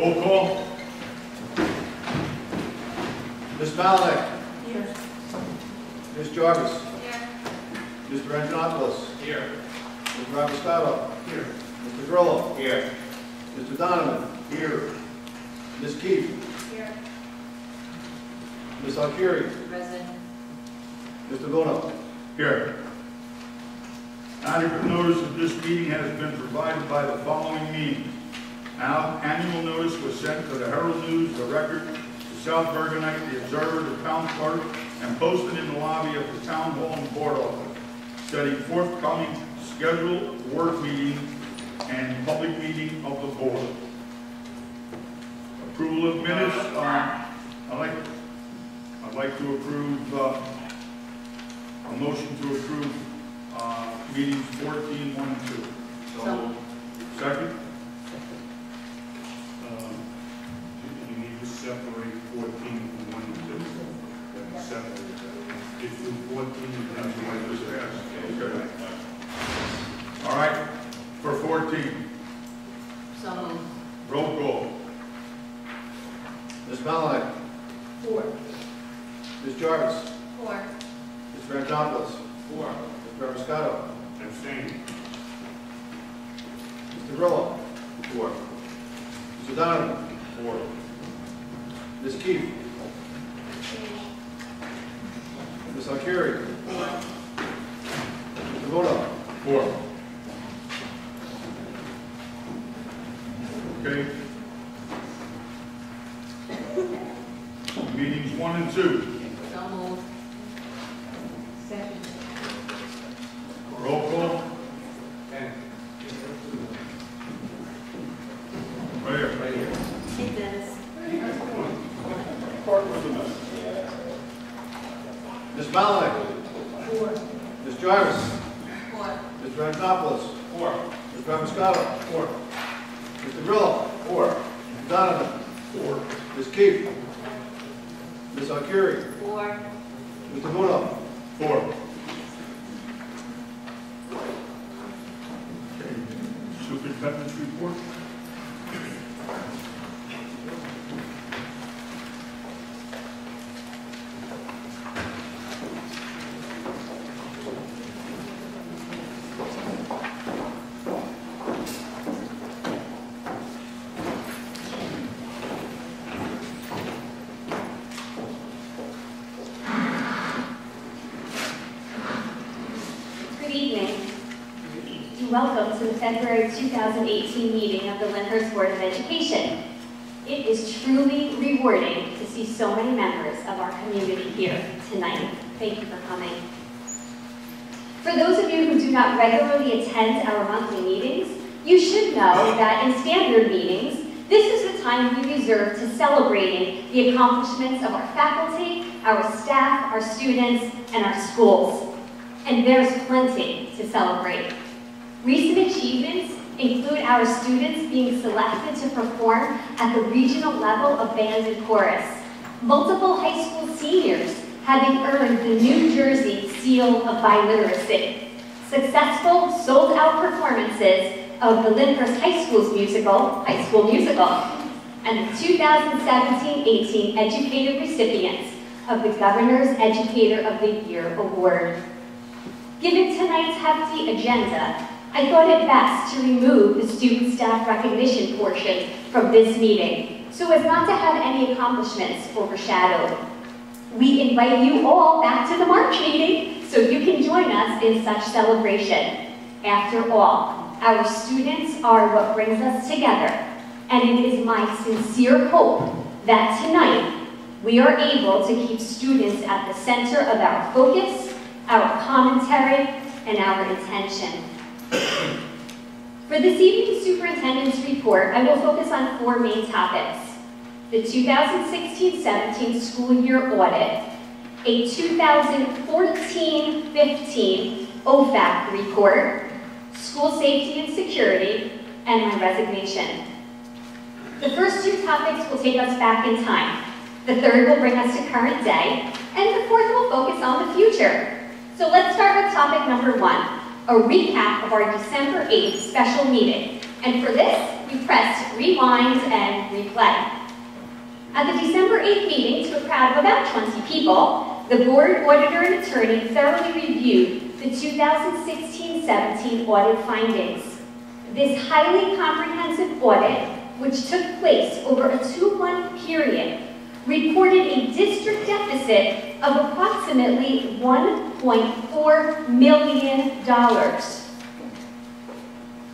Roll call. Ms. Malinick. Here. Ms. Jarvis. Here. Mr. Antonopoulos. Here. Mr. Rappiscato. Here. Mr. Grillo. Here. Mr. Donovan. Here. Ms. Keefe. Here. Ms. Alcieri. Present. Mr. Bono. Here. Adequate notice of this meeting has been provided by the following means. Annual notice was sent to the Herald News, the Record, the South Bergenite, the Observer, the Town Clerk, and posted in the lobby of the Town Hall and Board Office, setting forthcoming scheduled work meeting and public meeting of the Board. Approval of minutes. I'd like to approve a motion to approve meetings 14, 1, and 2. So. Second? You need to separate 14 from 1 and 2. Separate. If you 14, That's then what I just asked. Okay. you All right, for 14, So moved. roll call. Ms. Malinick. 4. Ms. Jarvis. 4. Mr. Antonopoulos. 4. Mr. Rappiscato. abstain. Mr. Grillo. 4. Mr. Donovan. 4. Ms. Keefe. Ms. Alcieri. 4. Mr. Bono. 4. Okay. Meetings 1 and 2, So moved. Second. roll call. Right here. Hey, Dennis. Ms. Malinick. 4. Ms. Jarvis. 4. Mr. Antonopoulos. 4. Mr. Rappiscato. 4. Mr. Grillo. 4. Mr. Donovan. 4. Ms. Keefe. Ms. Alcieri. 4. Mr. Bono. 4. Okay. Superintendent's report. Good evening, and welcome to the February 2018 meeting of the Lyndhurst Board of Education. It is truly rewarding to see so many members of our community here tonight. Thank you for coming. For those of you who do not regularly attend our monthly meetings, you should know that in standard meetings, this is the time we reserve to celebrating the accomplishments of our faculty, our staff, our students, and our schools. And there's plenty to celebrate. Recent achievements include our students being selected to perform at the regional level of band and chorus, multiple high school seniors having earned the New Jersey Seal of Biliteracy, successful sold-out performances of the Lyndhurst High School musical, and the 2017-18 educator recipients of the Governor's Educator of the Year Award. Given tonight's hefty agenda, I thought it best to remove the student staff recognition portion from this meeting, so as not to have any accomplishments overshadowed. We invite you all back to the March meeting so you can join us in such celebration. After all, our students are what brings us together, and it is my sincere hope that tonight we are able to keep students at the center of our focus, our commentary, and our intention. For this evening's superintendent's report, I will focus on 4 main topics: the 2016-17 school year audit, a 2014-15 OFAC report, school safety and security, and my resignation. The first 2 topics will take us back in time. The third will bring us to current day, and the fourth will focus on the future. So let's start with topic number 1, a recap of our December 8th special meeting. And for this, you press rewind and replay. At the December 8th meeting, to a crowd of about 20 people, the board auditor and attorney thoroughly reviewed the 2016-17 audit findings. This highly comprehensive audit, which took place over a 2-month period, reported a district deficit of approximately $1.4 million.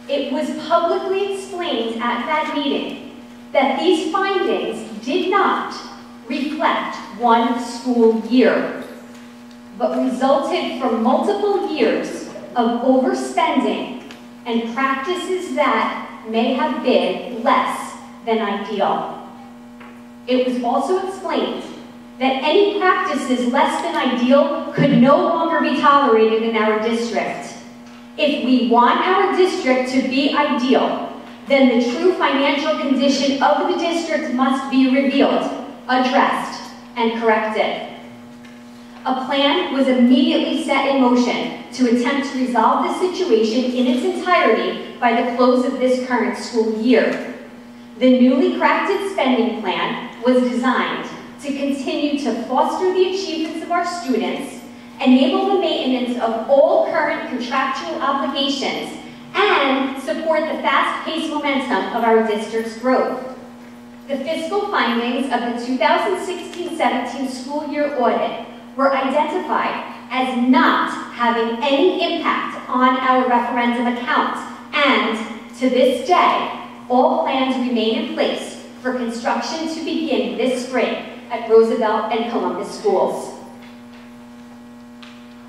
It was publicly explained at that meeting that these findings did not reflect one school year, but resulted from multiple years of overspending and practices that may have been less than ideal. It was also explained that any practices less than ideal could no longer be tolerated in our district. If we want our district to be ideal, then the true financial condition of the district must be revealed, addressed, and corrected. A plan was immediately set in motion to attempt to resolve the situation in its entirety by the close of this current school year. The newly crafted spending plan was designed to continue to foster the achievements of our students, enable the maintenance of all current contractual obligations, and support the fast-paced momentum of our district's growth. The fiscal findings of the 2016-17 school year audit were identified as not having any impact on our referendum account, and to this day, all plans remain in place for construction to begin this spring at Roosevelt and Columbus schools.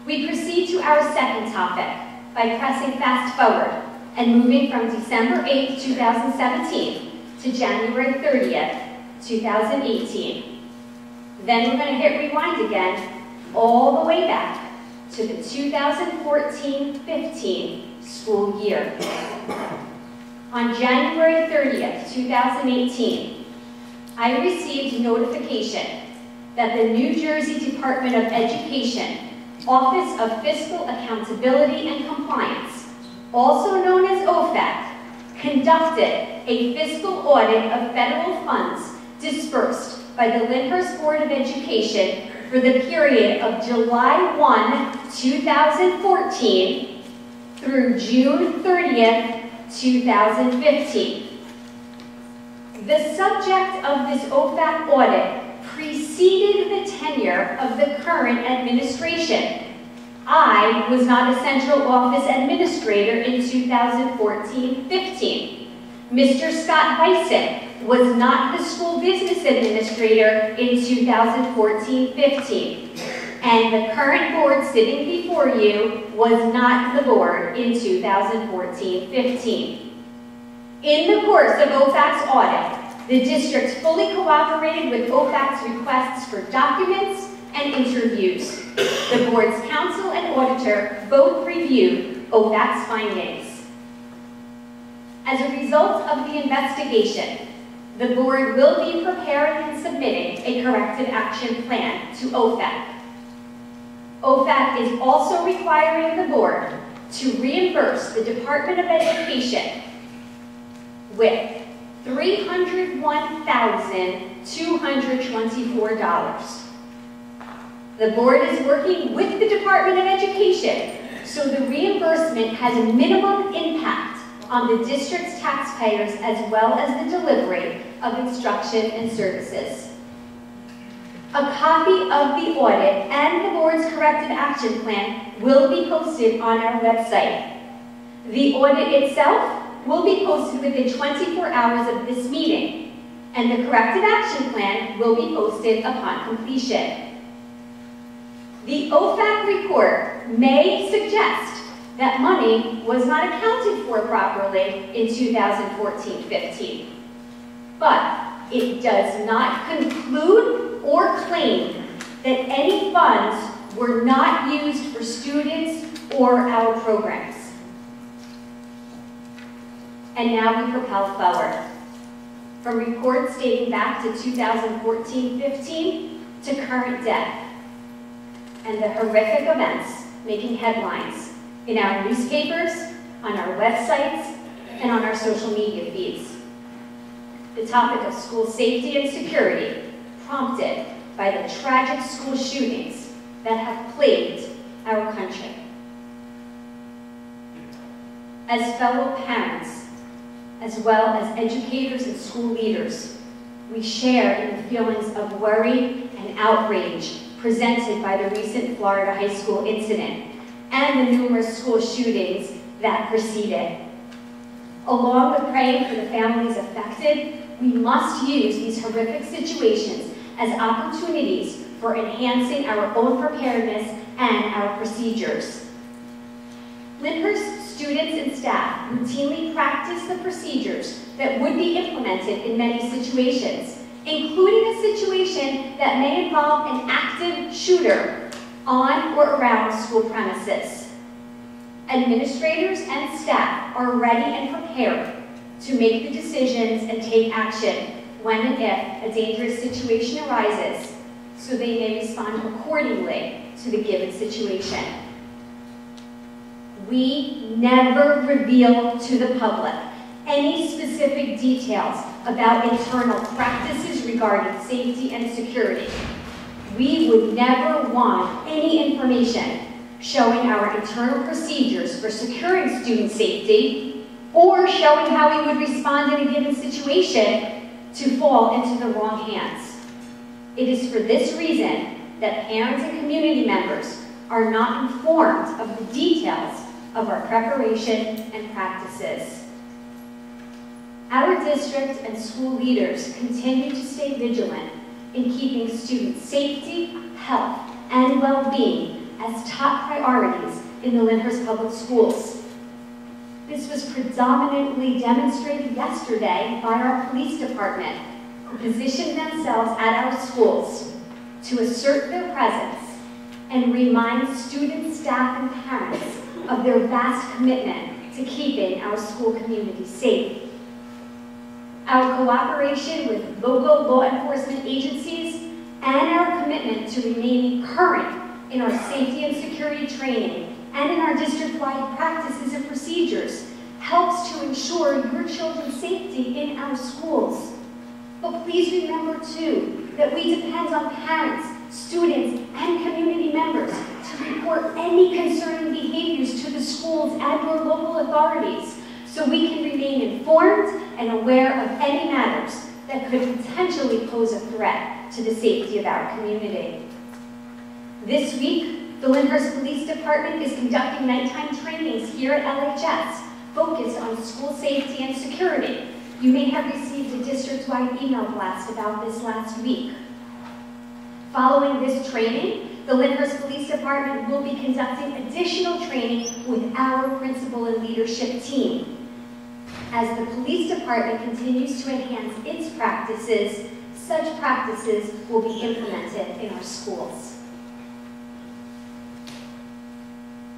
We proceed to our second topic by pressing fast forward and moving from December 8, 2017 to January 30th, 2018. Then we're going to hit rewind again all the way back to the 2014-15 school year. On January 30th, 2018, I received notification that the New Jersey Department of Education Office of Fiscal Accountability and Compliance, also known as OFAC, conducted a fiscal audit of federal funds dispersed by the Lyndhurst Board of Education for the period of July 1, 2014 through June 30th, 2015. The subject of this OFAC audit preceded the tenure of the current administration. I was not a central office administrator in 2014-15. Mr. Scott Bison was not the school business administrator in 2014-15. And the current board sitting before you was not the board in 2014-15. In the course of OFAC's audit, the district fully cooperated with OFAC's requests for documents and interviews. The board's counsel and auditor both reviewed OFAC's findings. As a result of the investigation, the board will be preparing and submitting a corrective action plan to OFAC. OFAC is also requiring the board to reimburse the Department of Education with $301,224. The board is working with the Department of Education, so the reimbursement has a minimum impact on the district's taxpayers as well as the delivery of instruction and services. A copy of the audit and the board's corrective action plan will be posted on our website. The audit itself will be posted within 24 hours of this meeting, and the corrective action plan will be posted upon completion. The OFAC report may suggest that money was not accounted for properly in 2014-15, but it does not conclude or claim that any funds were not used for students or our programs. And now we propel forward. From reports dating back to 2014-15 to current day, and the horrific events making headlines in our newspapers, on our websites, and on our social media feeds. the topic of school safety and security, prompted by the tragic school shootings that have plagued our country. As fellow parents, as well as educators and school leaders, we share in the feelings of worry and outrage presented by the recent Florida high school incident and the numerous school shootings that preceded. Along with praying for the families affected, we must use these horrific situations as opportunities for enhancing our own preparedness and our procedures. Lyndhurst students and staff routinely practice the procedures that would be implemented in many situations, including a situation that may involve an active shooter on or around school premises. Administrators and staff are ready and prepared to make the decisions and take action when and if a dangerous situation arises, so they may respond accordingly to the given situation. We never reveal to the public any specific details about internal practices regarding safety and security. We would never want any information showing our internal procedures for securing student safety or showing how we would respond in a given situation to fall into the wrong hands. It is for this reason that parents and community members are not informed of the details of our preparation and practices. Our district and school leaders continue to stay vigilant in keeping student safety, health, and well-being as top priorities in the Lyndhurst Public Schools. This was predominantly demonstrated yesterday by our police department, who positioned themselves at our schools to assert their presence and remind students, staff, and parents of their vast commitment to keeping our school community safe. Our cooperation with local law enforcement agencies and our commitment to remaining current in our safety and security training and in our district-wide practices and procedures helps to ensure your children's safety in our schools. But please remember, too, that we depend on parents, students, and community members to report any concerning behaviors to the schools and or local authorities so we can remain informed and aware of any matters that could potentially pose a threat to the safety of our community. This week, the Lyndhurst Police Department is conducting nighttime trainings here at LHS focused on school safety and security. You may have received a district-wide email blast about this last week. Following this training, the Lyndhurst Police Department will be conducting additional training with our principal and leadership team. As the police department continues to enhance its practices, such practices will be implemented in our schools.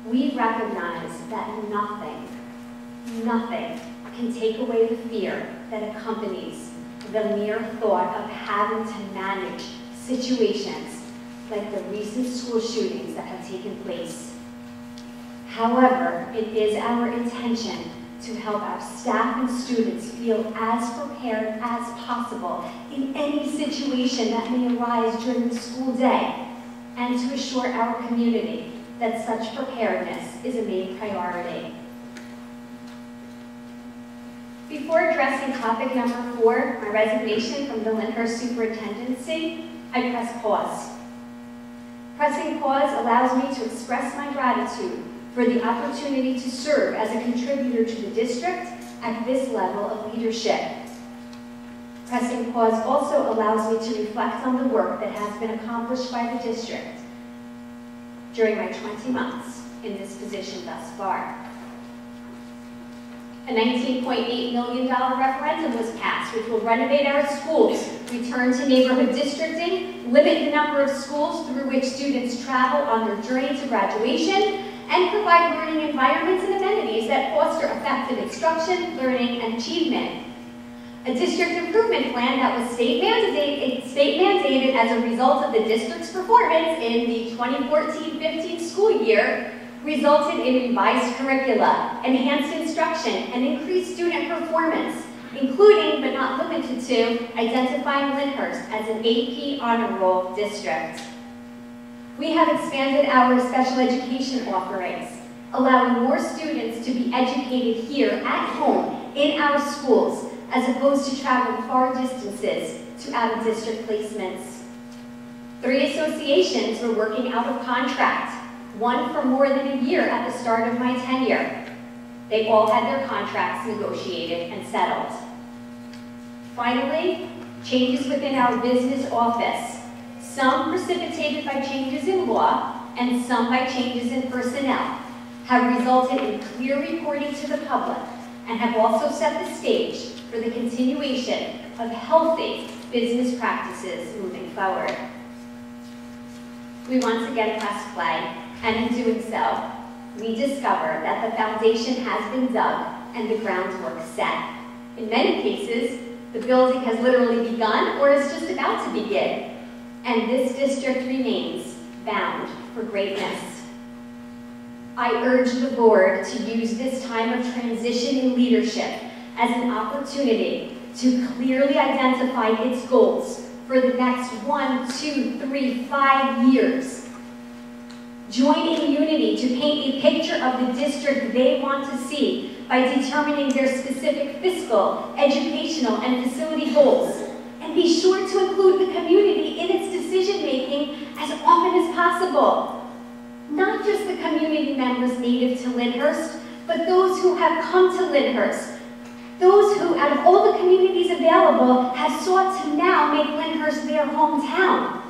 We recognize that nothing can take away the fear that accompanies the mere thought of having to manage situations like the recent school shootings that have taken place. However, it is our intention to help our staff and students feel as prepared as possible in any situation that may arise during the school day, and to assure our community that such preparedness is a main priority. Before addressing topic number 4, my resignation from the Lyndhurst Superintendency, I press pause. Pressing pause allows me to express my gratitude for the opportunity to serve as a contributor to the district at this level of leadership. Pressing pause also allows me to reflect on the work that has been accomplished by the district during my 20 months in this position thus far. A $19.8 million referendum was passed, which will renovate our schools, return to neighborhood districting, limit the number of schools through which students travel on their journey to graduation, and provide learning environments and amenities that foster effective instruction, learning, and achievement. A district improvement plan that was state mandated as a result of the district's performance in the 2014-15 school year resulted in revised curricula, enhanced instruction, and increased student performance, including but not limited to identifying Lyndhurst as an AP honor roll district. We have expanded our special education offerings, allowing more students to be educated here at home in our schools, as opposed to traveling far distances to out-of-district placements. 3 associations were working out of contract, one for more than a year at the start of my tenure. They all had their contracts negotiated and settled. Finally, changes within our business office, some precipitated by changes in law and some by changes in personnel, have resulted in clear reporting to the public and have also set the stage for the continuation of healthy business practices moving forward. We once again pressed play, and in doing so, we discover that the foundation has been dug and the groundwork set. In many cases, the building has literally begun or is just about to begin, and this district remains bound for greatness. I urge the board to use this time of transition in leadership as an opportunity to clearly identify its goals for the next 1, 2, 3, 5 years. Join in unity to paint a picture of the district they want to see by determining their specific fiscal, educational, and facility goals. And be sure to include the community in its decision-making as often as possible. Not just the community members native to Lyndhurst, but those who have come to Lyndhurst. Those who, out of all the communities available, have sought to now make Lyndhurst their hometown,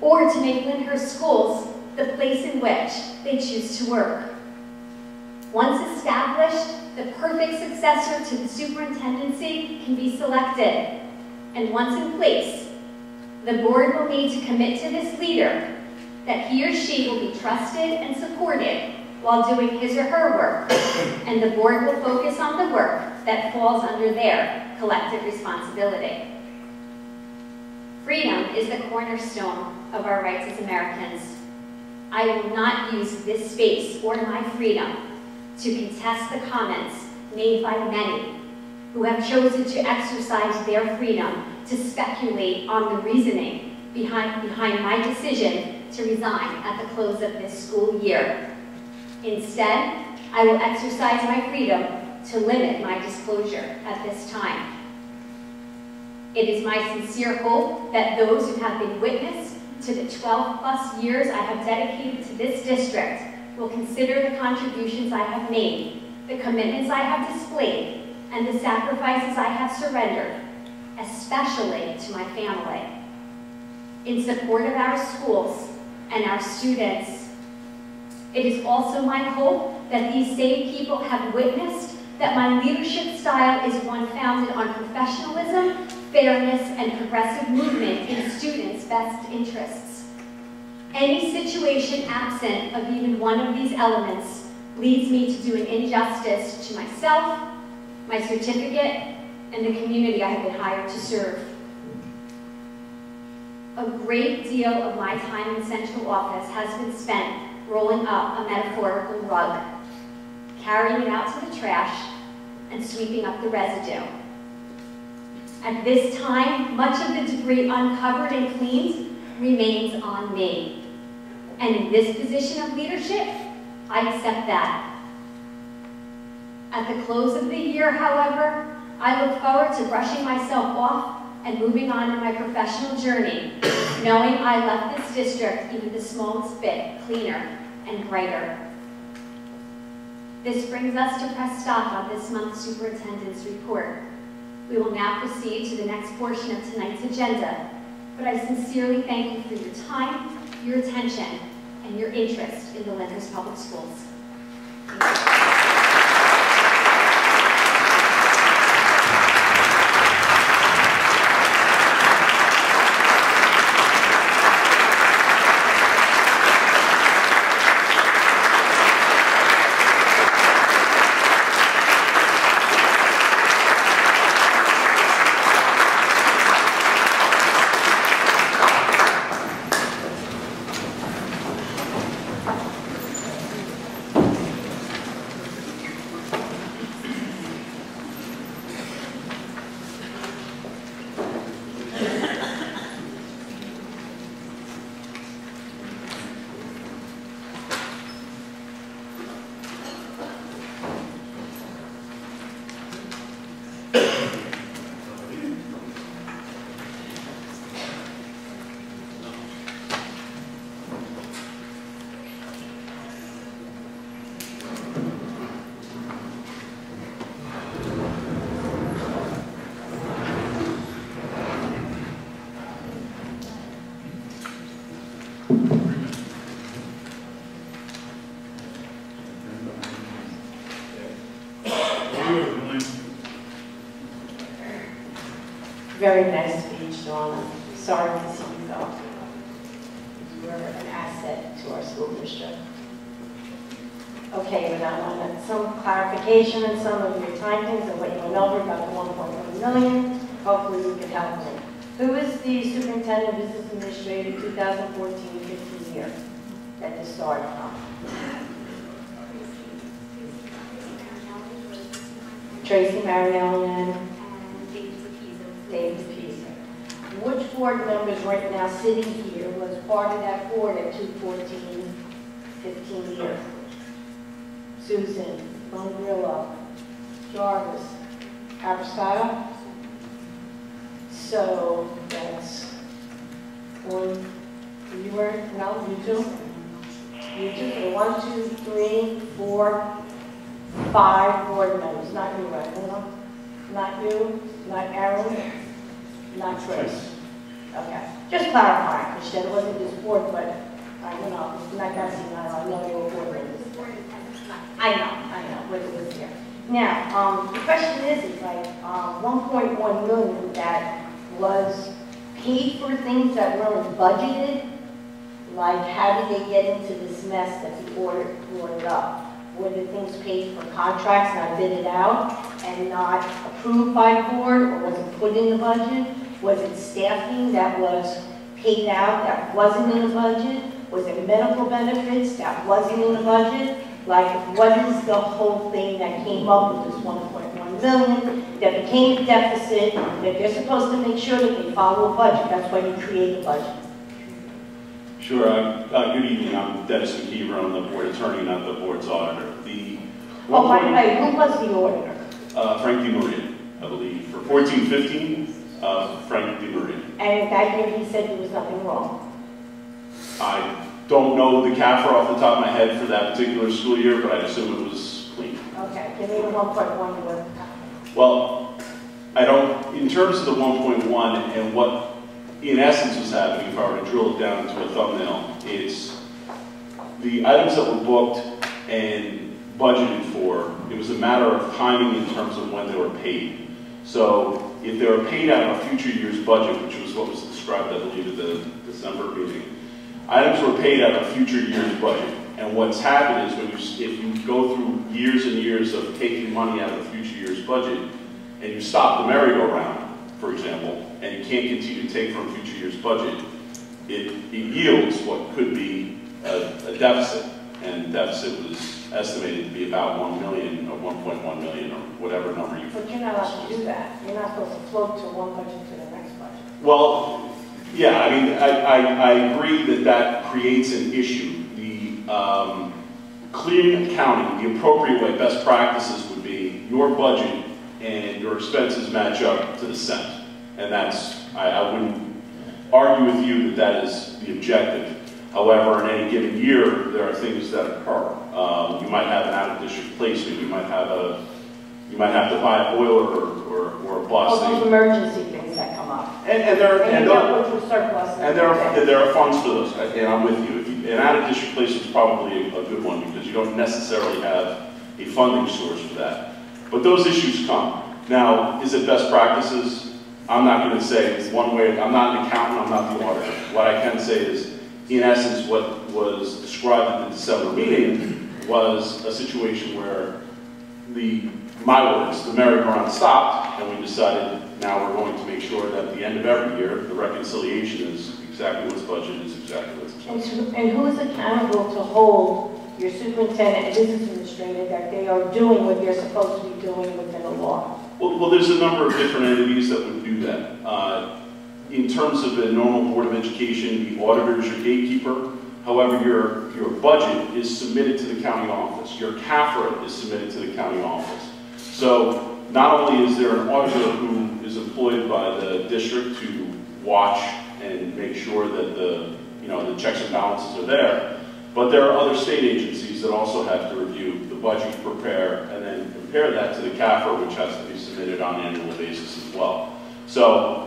or to make Lyndhurst schools the place in which they choose to work. Once established, the perfect successor to the superintendency can be selected. And once in place, the board will need to commit to this leader that he or she will be trusted and supported while doing his or her work, and the board will focus on the work that falls under their collective responsibility. Freedom is the cornerstone of our rights as Americans. I will not use this space or my freedom to contest the comments made by many who have chosen to exercise their freedom to speculate on the reasoning behind my decision to resign at the close of this school year. Instead, I will exercise my freedom to limit my disclosure at this time. It is my sincere hope that those who have been witness to the 12+ years I have dedicated to this district will consider the contributions I have made, the commitments I have displayed, and the sacrifices I have surrendered, especially to my family, in support of our schools and our students. It is also my hope that these same people have witnessed that my leadership style is one founded on professionalism, fairness, and progressive movement in students' best interests. Any situation absent of even one of these elements leads me to doing injustice to myself, my certificate, and the community I have been hired to serve. A great deal of my time in central office has been spent rolling up a metaphorical rug, carrying it out to the trash, and sweeping up the residue. At this time, much of the debris uncovered and cleaned remains on me. And in this position of leadership, I accept that. At the close of the year, however, I look forward to brushing myself off and moving on in my professional journey, knowing I left this district even the smallest bit cleaner and brighter. This brings us to press stop on this month's superintendent's report. We will now proceed to the next portion of tonight's agenda, but I sincerely thank you for your time, your attention, and your interest in the Lyndhurst Public Schools. very nice speech, Dawn. I'm sorry to see you go. You're an asset to our school district. Okay, but I want some clarification on some of your tidings and what you went over about the 1.1 million. Hopefully you can help me. Who is the superintendent of business administrator 2014-15 year that this started from? Tracy Marinelli and David Pisa. Which board members right now sitting here was part of that board at 2014-15 year? Susan, Bongrillo, Jarvis, Caprascato. So that's one. You were, no, you two? You two, so 1, 2, 3, 4, 5 board members. Not you, right? No? Not you, not Aaron, not Chris. Okay. Just clarifying, because it wasn't this board, but I know, not that I know you were board members. I know, what it was here. Now, the question is like 1.1 million that was paid for things that weren't budgeted. Like, how did they get into this mess that the board brought up? Were the things paid for contracts not bidded out and not approved by the board, or was it put in the budget? Was it staffing that was paid out that wasn't in the budget? Was it medical benefits that wasn't in the budget? Like, what is the whole thing that came up with this 1.1 million that became a deficit, that they're supposed to make sure that they follow a budget? That's why you create a budget. Sure. Good evening. I'm Dennis McKeever. I'm the board attorney, not the board's auditor. Oh, by the way, who was the auditor? Frank DeMaria, I believe. For 14-15, Frank DeMaria. And that year he said there was nothing wrong. I don't know the CAFR off the top of my head for that particular school year, but I assume it was clean. Okay, give me the 1.1 word. Well, I don't, in terms of the 1.1 and what in essence was happening, if I were to drill it down into a thumbnail, it's the items that were booked and budgeted for. It was a matter of timing in terms of when they were paid. So if they were paid out of a future year's budget, which was what was described, I believe, at the December meeting, items were paid out of a future year's budget. And what's happened is if you go through years and years of taking money out of a future year's budget and you stop the merry-go-round, for example, and you can't continue to take from future year's budget, it yields what could be a deficit. And the deficit was estimated to be about 1 million or 1.1 million or whatever number you. But you're not allowed to do that. You're not supposed to float to one budget to the next budget. Well, yeah, I mean, I agree that that creates an issue. The clean accounting, the appropriate way, best practices would be your budget and your expenses match up to the cent. And that's, I wouldn't argue with you that that is the objective. However, in any given year, there are things that occur. You might have an out-of-district placement. You might have to buy a boiler or a bus. All those emergency things that come up. And there are funds for those. And I'm with you. An out-of-district placement is probably a good one because you don't necessarily have a funding source for that. But those issues come. Now, is it best practices? I'm not going to say it's one way. I'm not an accountant. I'm not the auditor. What I can say is, in essence, what was described at the December meeting was a situation where the merry-go-round stopped, and we decided now we're going to make sure that at the end of every year, the reconciliation is exactly what's budgeted, is exactly what's expected. And who is accountable to hold your superintendent and business administrator that they are doing what they're supposed to be doing within the law? Well, there's a number of different entities that would do that. In terms of the normal Board of Education, the auditor is your gatekeeper. However, your budget is submitted to the county office. Your CAFRA is submitted to the county office. So not only is there an auditor who is employed by the district to watch and make sure that the checks and balances are there, but there are other state agencies that also have to review the budget, prepare, and then compare that to the CAFRA, which has to be submitted on an annual basis as well. So,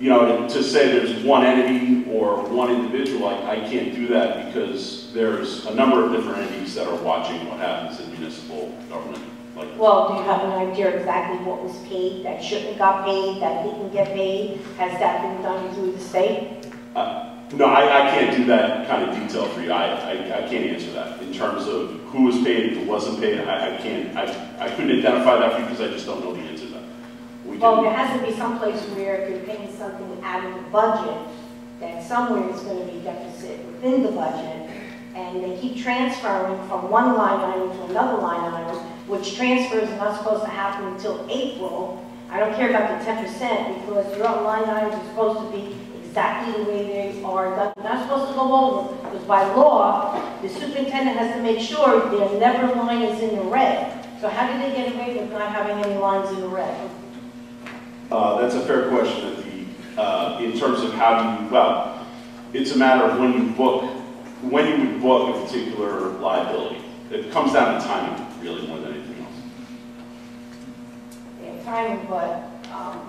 to say there's one entity or one individual, I can't do that because there's a number of different entities that are watching what happens in municipal government. like. Well, do you have an idea exactly what was paid, that shouldn't have got paid, that didn't get paid? Has that been done through the state? No, I can't do that kind of detail for you. I can't answer that. In terms of who was paid, who wasn't paid, I can't, I couldn't identify that for you because I just don't know the answer to that. Well, there has to be some place where if you're paying something out of the budget, that somewhere is going to be deficit within the budget, and they keep transferring from one line item to another line item, which transfers are not supposed to happen until April. I don't care about the 10% because your line items are supposed to be exactly the way they are done. They're not supposed to go over, because by law, the superintendent has to make sure their never line is in the red. So how do they get away with not having any lines in the red? That's a fair question. In terms of how do you, well, it's a matter of when you would book a particular liability. It comes down to timing, really, more than anything else. Yeah, timing, but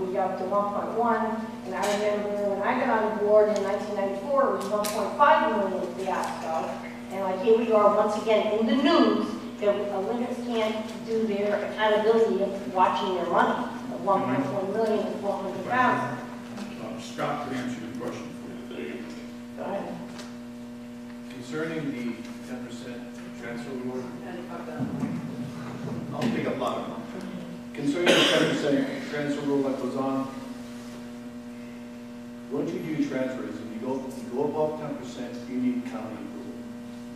we got up to 1.1, and I remember when I got on board in 1994, it was 1.5 million fiasco, and like here we are once again in the news that Lyndhurst can't do their accountability of watching their money of 1.1 million and 400,000. Scott could answer your question for you. There you Go ahead. Concerning the 10% transfer reward, I'll pick up louder. Concerning the 10% transfer rule that goes on, once you do your transfers and you go above 10%, you need county approval.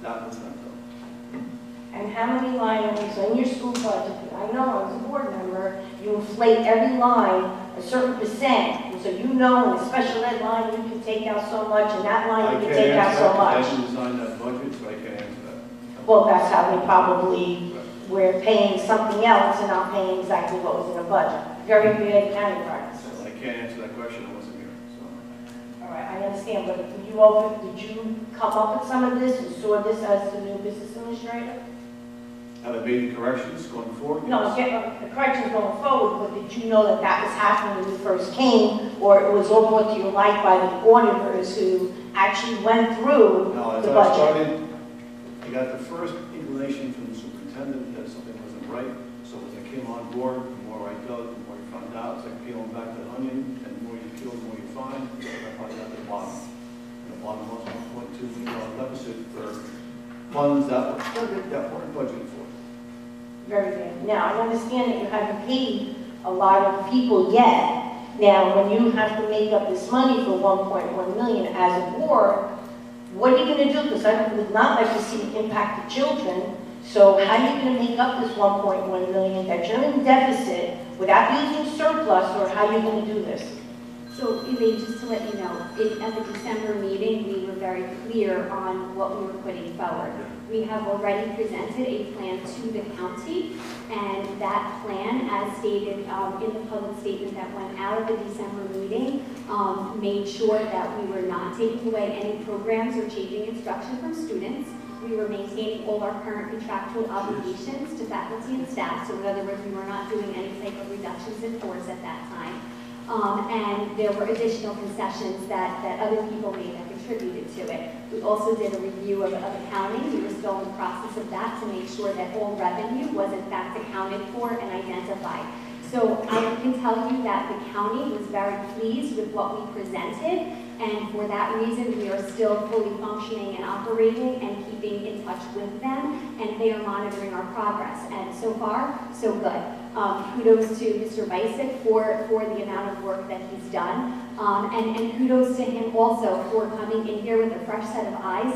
That was not done. And how many line items in your school budget? I know as a board member, you inflate every line a certain percent, and so you know in a special ed line you can take out so much, and that line you can take out so much. I didn't design that budget, so I can't answer that. Well, that's how they probably were paying something else and not paying exactly what was in the budget. Very bad accounting practices. I can't answer that question. I wasn't here. So. All right, I understand, but did you come up with some of this and saw this as the new business administrator? Have I made the corrections going forward? No, the corrections going forward, but did you know that that was happening when you first came, or it was all brought to your light by the auditors who actually went through No, as the I budget? started, I got the first inclination from the superintendent that something wasn't right. So as I came on board, the more I dug, the more I found out. It's like peeling back that onion, and the more you peel, the more you find. So I finally got to the bottom. And the bottom was $1.2 million deficit for funds that weren't budgeted for. Very good. Now, I understand that you haven't paid a lot of people yet. Now, when you have to make up this money for 1.1 million as a board, what are you going to do? Because I would not like to see it impact the children. So how are you going to make up this 1.1 million that you're in deficit without using surplus, or how are you going to do this? So, Elaine, just to let you know, at the December meeting, we were very clear on what we were putting forward. We have already presented a plan to the county, and that plan, as stated in the public statement that went out at the December meeting, made sure that we were not taking away any programs or changing instruction from students. We were maintaining all our current contractual obligations to faculty and staff, so in other words, we were not doing any type of reductions in force at that time. And there were additional concessions that other people made that contributed to it. We also did a review of accounting. We were still in the process of that to make sure that all revenue was in fact accounted for and identified. So I can tell you that the county was very pleased with what we presented, and for that reason we are still fully functioning and operating and keeping in touch with them, and they are monitoring our progress. And so far, so good. Kudos to Mr. Bisick for the amount of work that he's done, and kudos to him also for coming in here with a fresh set of eyes.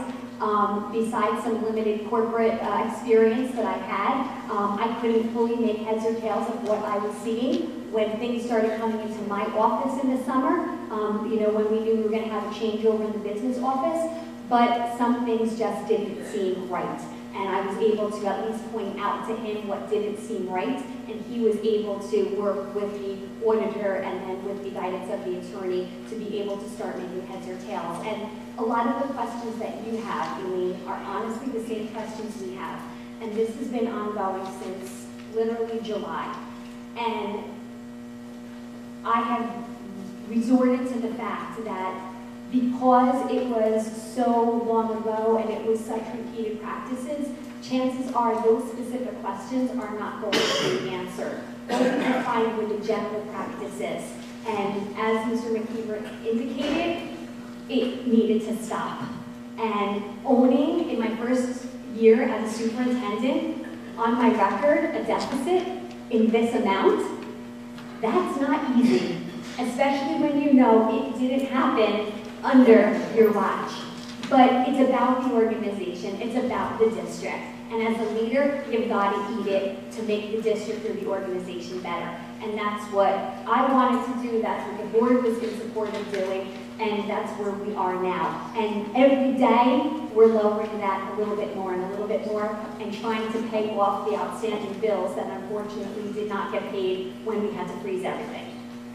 Besides some limited corporate experience that I had, I couldn't fully make heads or tails of what I was seeing when things started coming into my office in the summer, when we knew we were going to have a changeover in the business office, but some things just didn't seem right. And I was able to at least point out to him what didn't seem right, and he was able to work with the auditor and then with the guidance of the attorney to be able to start making heads or tails. And a lot of the questions that you have, Elaine, are honestly the same questions we have. And this has been ongoing since literally July. And I have resorted to the fact that because it was so long ago and it was such repeated practices, chances are those specific questions are not going to be answered. Those are defined with the general practices. And as Mr. McKeever indicated, it needed to stop. And owning in my first year as a superintendent, on my record, a deficit in this amount, that's not easy, especially when you know it didn't happen under your watch. But it's about the organization, it's about the district. And as a leader, you've got to eat it to make the district or the organization better. And that's what I wanted to do, that's what the board was in support of doing, and that's where we are now. And every day, we're lowering that a little bit more and a little bit more, and trying to pay off the outstanding bills that unfortunately did not get paid when we had to freeze everything.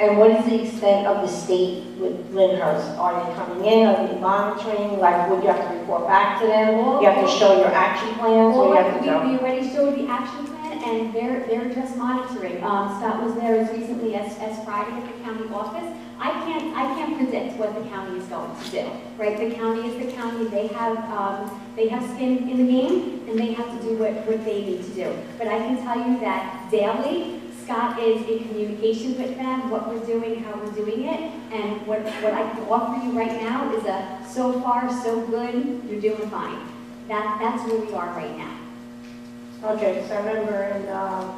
And what is the extent of the state with Lyndhurst? Are they coming in, are they monitoring, like would you have to report back to them? You have to show your action plans, or you have to We already showed the action plan, and they're just monitoring. Scott was there as recently as Friday at the county office. I can't predict what the county is going to do, right? The county is the county. They have skin in the game, and they have to do what they need to do. But I can tell you that daily, Scott is in communication with them, what we're doing, how we're doing it, and what I can offer you right now is a so far, so good, you're doing fine. That's where we are right now. Okay, so I remember in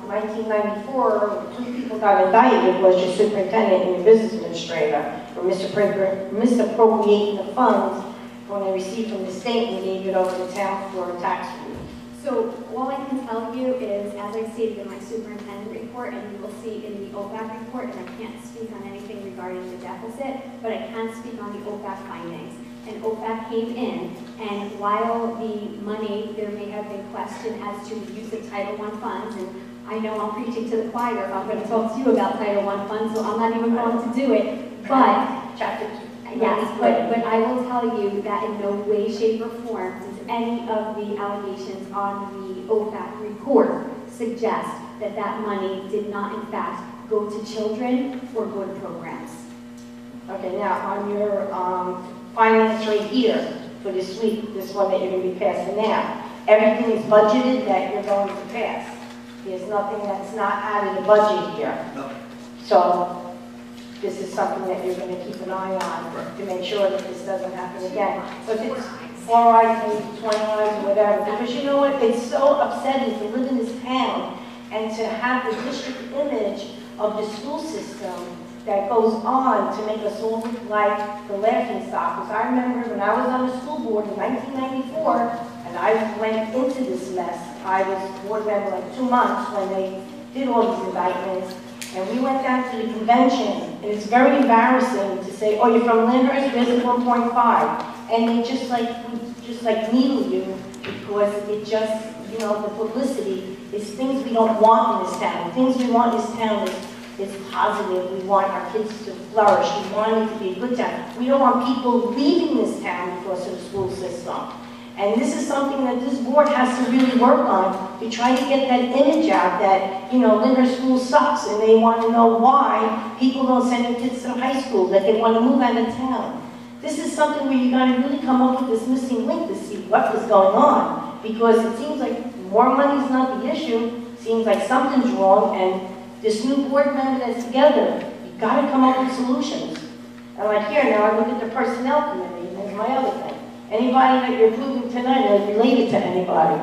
1994, 2 people got indicted, was your superintendent and your business administrator for misappropriating the funds when they received from the state and gave it over to town for tax relief. So all I can tell you is, as I stated in my superintendent report, and you will see in the OFAC report, and I can't speak on anything regarding the deficit, but I can speak on the OFAC findings. And OFAC came in, and while the money, there may have been question as to the use of Title I funds, and I know I'm preaching to the choir if I'm going to talk to you about Title I funds, so I'm not even going to do it, but Chapter 2. yes, but I will tell you that in no way, shape, or form does any of the allegations on the OFAC report suggest that that money did not, in fact, go to children or go to programs. Okay, now on your finance right here for this week, this one that you're going to be passing now, everything is budgeted that you're going to pass. There's nothing that's not out of the budget here. No. So this is something that you're going to keep an eye on to make sure that this doesn't happen again. But it's 4 eyes, maybe 20 eyes, or whatever. Because you know what? It's so upsetting to live in this town and to have the district image of the school system that goes on to make us all look like the laughing stock. Because I remember when I was on the school board in 1994, and I went into this mess. I was board member like 2 months when they did all these indictments. And we went down to the convention, and it's very embarrassing to say, oh, you're from Lyndhurst, here's a 1.5. And they just like needle you because it just, you know, the publicity is things we don't want in this town. Things we want in this town is positive. We want our kids to flourish. We want it to be a good town. We don't want people leaving this town because of the school system. And this is something that this board has to really work on to try to get that image out that, you know, Lyndhurst school sucks and they want to know why people don't send their kids to high school, that they want to move out of town. This is something where you got to really come up with this missing link to see what was going on, because it seems like more money is not the issue. It seems like something's wrong, and this new board member that's together, you got to come up with solutions. And like here now, I look at the personnel committee, and there's my other thing. Anybody that you're approving tonight is related to anybody.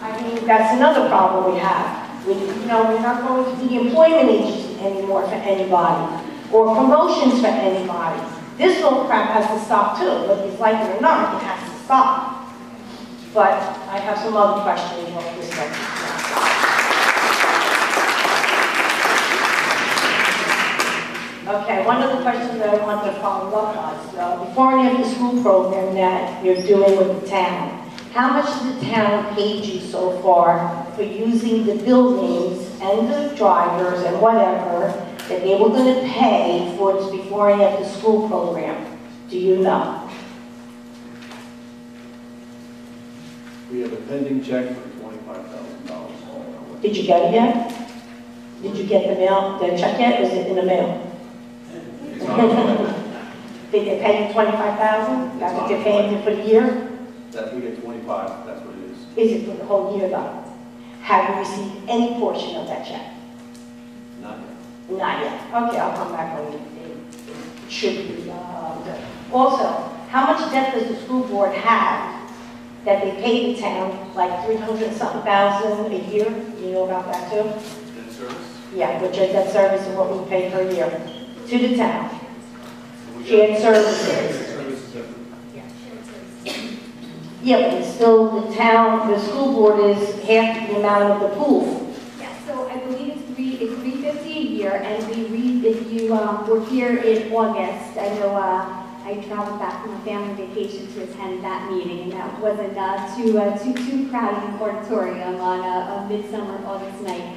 I mean, that's another problem we have. You know, we're not going to the employment agency anymore for anybody, or promotions for anybody. This whole crap has to stop too, whether you like it or not, it has to stop. But I have some other questions about this subject. Okay, one of the questions that I want to follow up on, before and after school program that you're doing with the town, how much has the town paid you so far for using the buildings and the drivers and whatever that they were going to pay for this before and after school program? Do you know? We have a pending check for $25,000. Did you get it yet? Did you get the check yet? Was it in the mail? Did they pay you $25,000? That's what they're paying you for the year? That we get 25, that's what it is. Is it for the whole year though? Have you received any portion of that check? Not yet. Not yet. Okay, I'll come back on it. It should be done. Also, how much debt does the school board have that they pay the town, like 300-something thousand a year? You know about that too? Debt service? Yeah, which is debt service and what we pay per year to the town. Shared services. Service is different. Yeah, but it's still the town, the school board is half the amount of the pool. Yeah, so I believe it's $350 a year, and if you were here in August, I know I traveled back from a family vacation to attend that meeting, and that wasn't too crowded in the auditorium on a midsummer August night.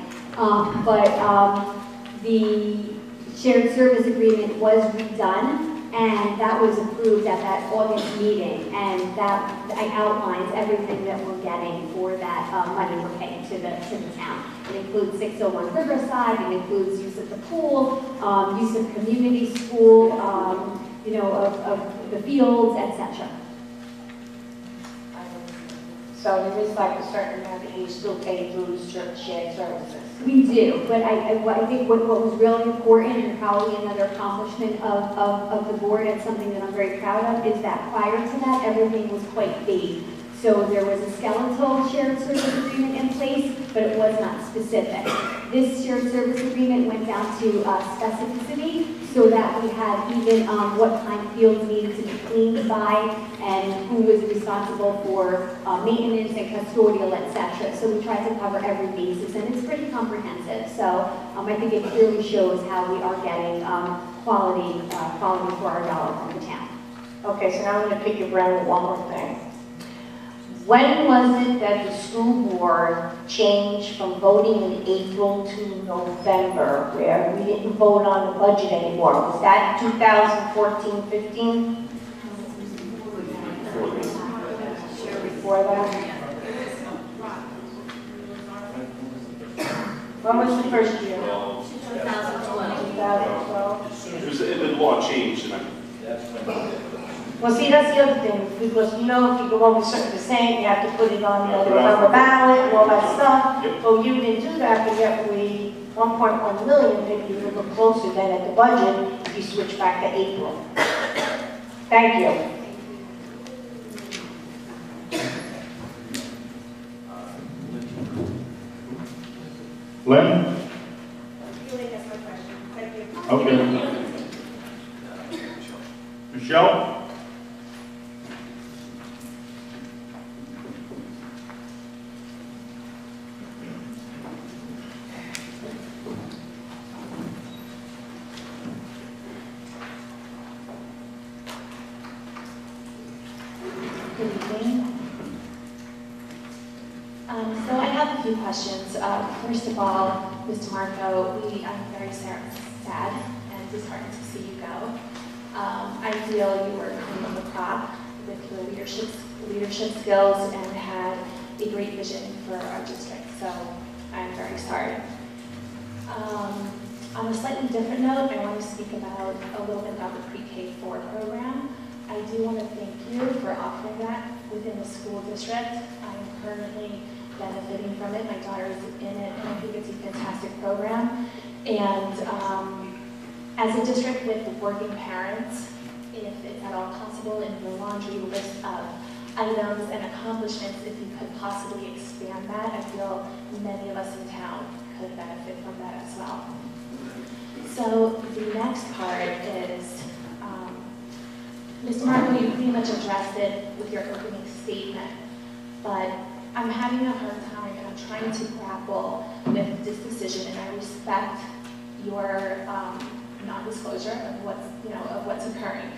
The shared service agreement was redone, and that was approved at that August meeting, and that I outlined everything that we're getting for that money we're paying to the town. It includes 601 Riverside, it includes use of the pool, use of community school, you know, of the fields, etc. So there is like a certain amount that you still pay through the shared services. We do, but I think what was really important, and probably another accomplishment of the board, and something that I'm very proud of, is that prior to that, everything was quite vague. So there was a skeletal shared service agreement in place, but it was not specific. This shared service agreement went down to specificity, so that we had even what time fields needed to be cleaned by, and who was responsible for maintenance and custodial, etc. So we tried to cover every basis, and it's pretty comprehensive. So I think it clearly shows how we are getting quality for our dollar from the town. Okay, so now I'm going to pick your brain with one more thing. When was it that the school board changed from voting in April to November, where we didn't vote on the budget anymore? Was that 2014-15? Before that? When was the first year? 2012. The law changed, and Well, see, that's the other thing, because you know, if you go over a certain percent, you have to put it on the November ballot and all that stuff. Yep. So you didn't do that, but yet we, 1.1 million, maybe you look closer than at the budget if you switch back to April. Thank you. Lynn? Okay. Michelle? Good evening. So I have a few questions. First of all, Mr. Marco, I'm very sad and disheartened to see you go. I feel you were cream of the crop with your leadership skills and had a great vision for our district. So I'm very sorry. On a slightly different note, I want to speak about a little bit about the pre-K-4 program. I do want to thank you for offering that within the school district. I'm currently benefiting from it. My daughter is in it, and I think it's a fantastic program. And as a district with working parents, if it's at all possible, in your laundry list of items and accomplishments, if you could possibly expand that, I feel many of us in town could benefit from that as well. So the next part is, Mr. Marco, you pretty much addressed it with your opening statement, but I'm having a hard time and I'm trying to grapple with this decision, and I respect your non-disclosure of what's occurring.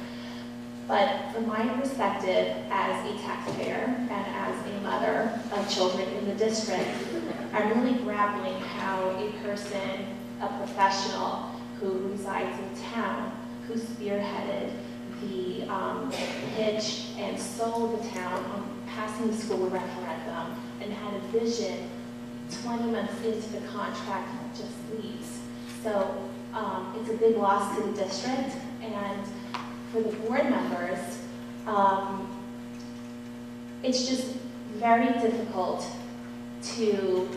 But from my perspective as a taxpayer and as a mother of children in the district, I'm really grappling how a person, a professional who resides in town, who spearheaded the pitch and sold the town on passing the school referendum and had a vision 20 months into the contract just leaves. So it's a big loss to the district, and for the board members, it's just very difficult to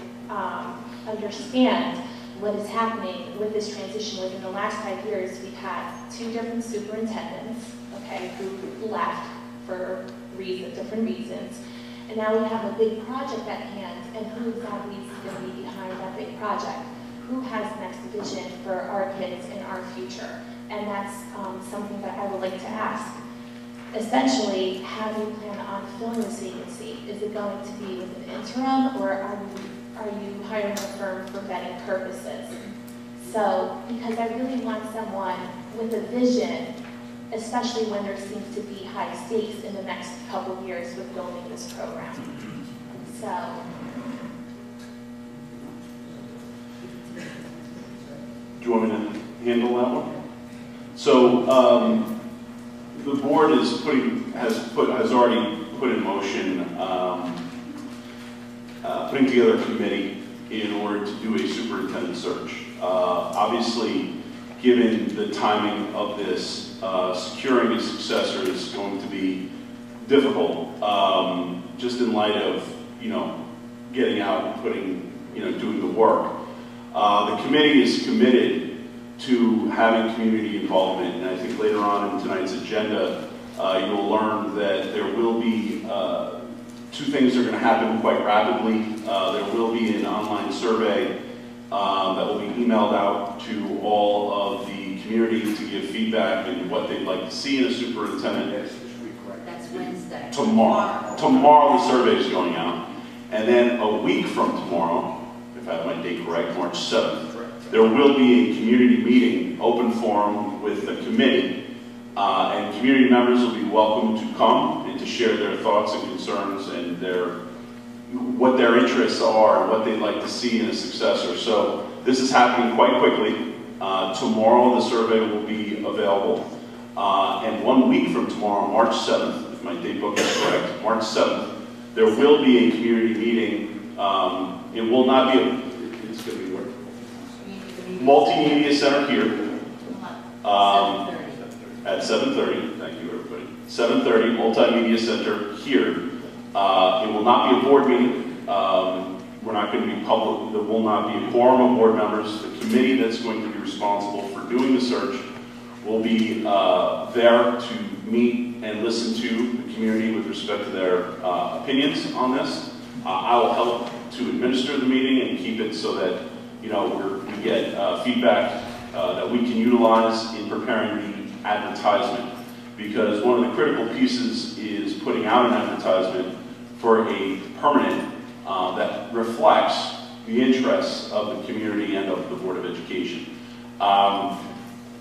understand what is happening with this transition. Within the last 5 years, we've had 2 different superintendents, okay, who left for different reasons. And now we have a big project at hand, and who exactly is going to be behind that big project? Who has next vision for our kids and our future? And that's something that I would like to ask. Essentially, how do you plan on filling this vacancy? Is it going to be with an interim, or are you hiring a firm for vetting purposes? So, because I really want someone with a vision, especially when there seems to be high stakes in the next couple of years with building this program. So, do you want me to handle that one? So, the board has already put in motion putting together a committee in order to do a superintendent search. Obviously, given the timing of this, securing a successor is going to be difficult, just in light of, getting out and putting, doing the work. The committee is committed to having community involvement, and I think later on in tonight's agenda, you'll learn that there will be 2 things that are going to happen quite rapidly. There will be an online survey that will be emailed out to all of the community to give feedback and what they'd like to see in a superintendent. That's Wednesday. Tomorrow the survey is going out. And then a week from tomorrow, if I have my date correct, March 7th, there will be a community meeting, open forum with the committee, and community members will be welcome to come and to share their thoughts and concerns and what their interests are and what they'd like to see in a successor. So this is happening quite quickly. Tomorrow the survey will be available. And 1 week from tomorrow, March 7th, if my date book is correct, March 7th, there will be a community meeting. It will not be it's going to be where? Multimedia Center here. At 7:30, thank you everybody. 7:30, Multimedia Center here. It will not be a board meeting. We're not going to be public. There will not be a quorum of board members. The committee that's going to be responsible for doing the search will be there to meet and listen to the community with respect to their opinions on this. I will help to administer the meeting and keep it so that we get feedback that we can utilize in preparing the advertisement. Because one of the critical pieces is putting out an advertisement for a permanent that reflects the interests of the community and of the Board of Education.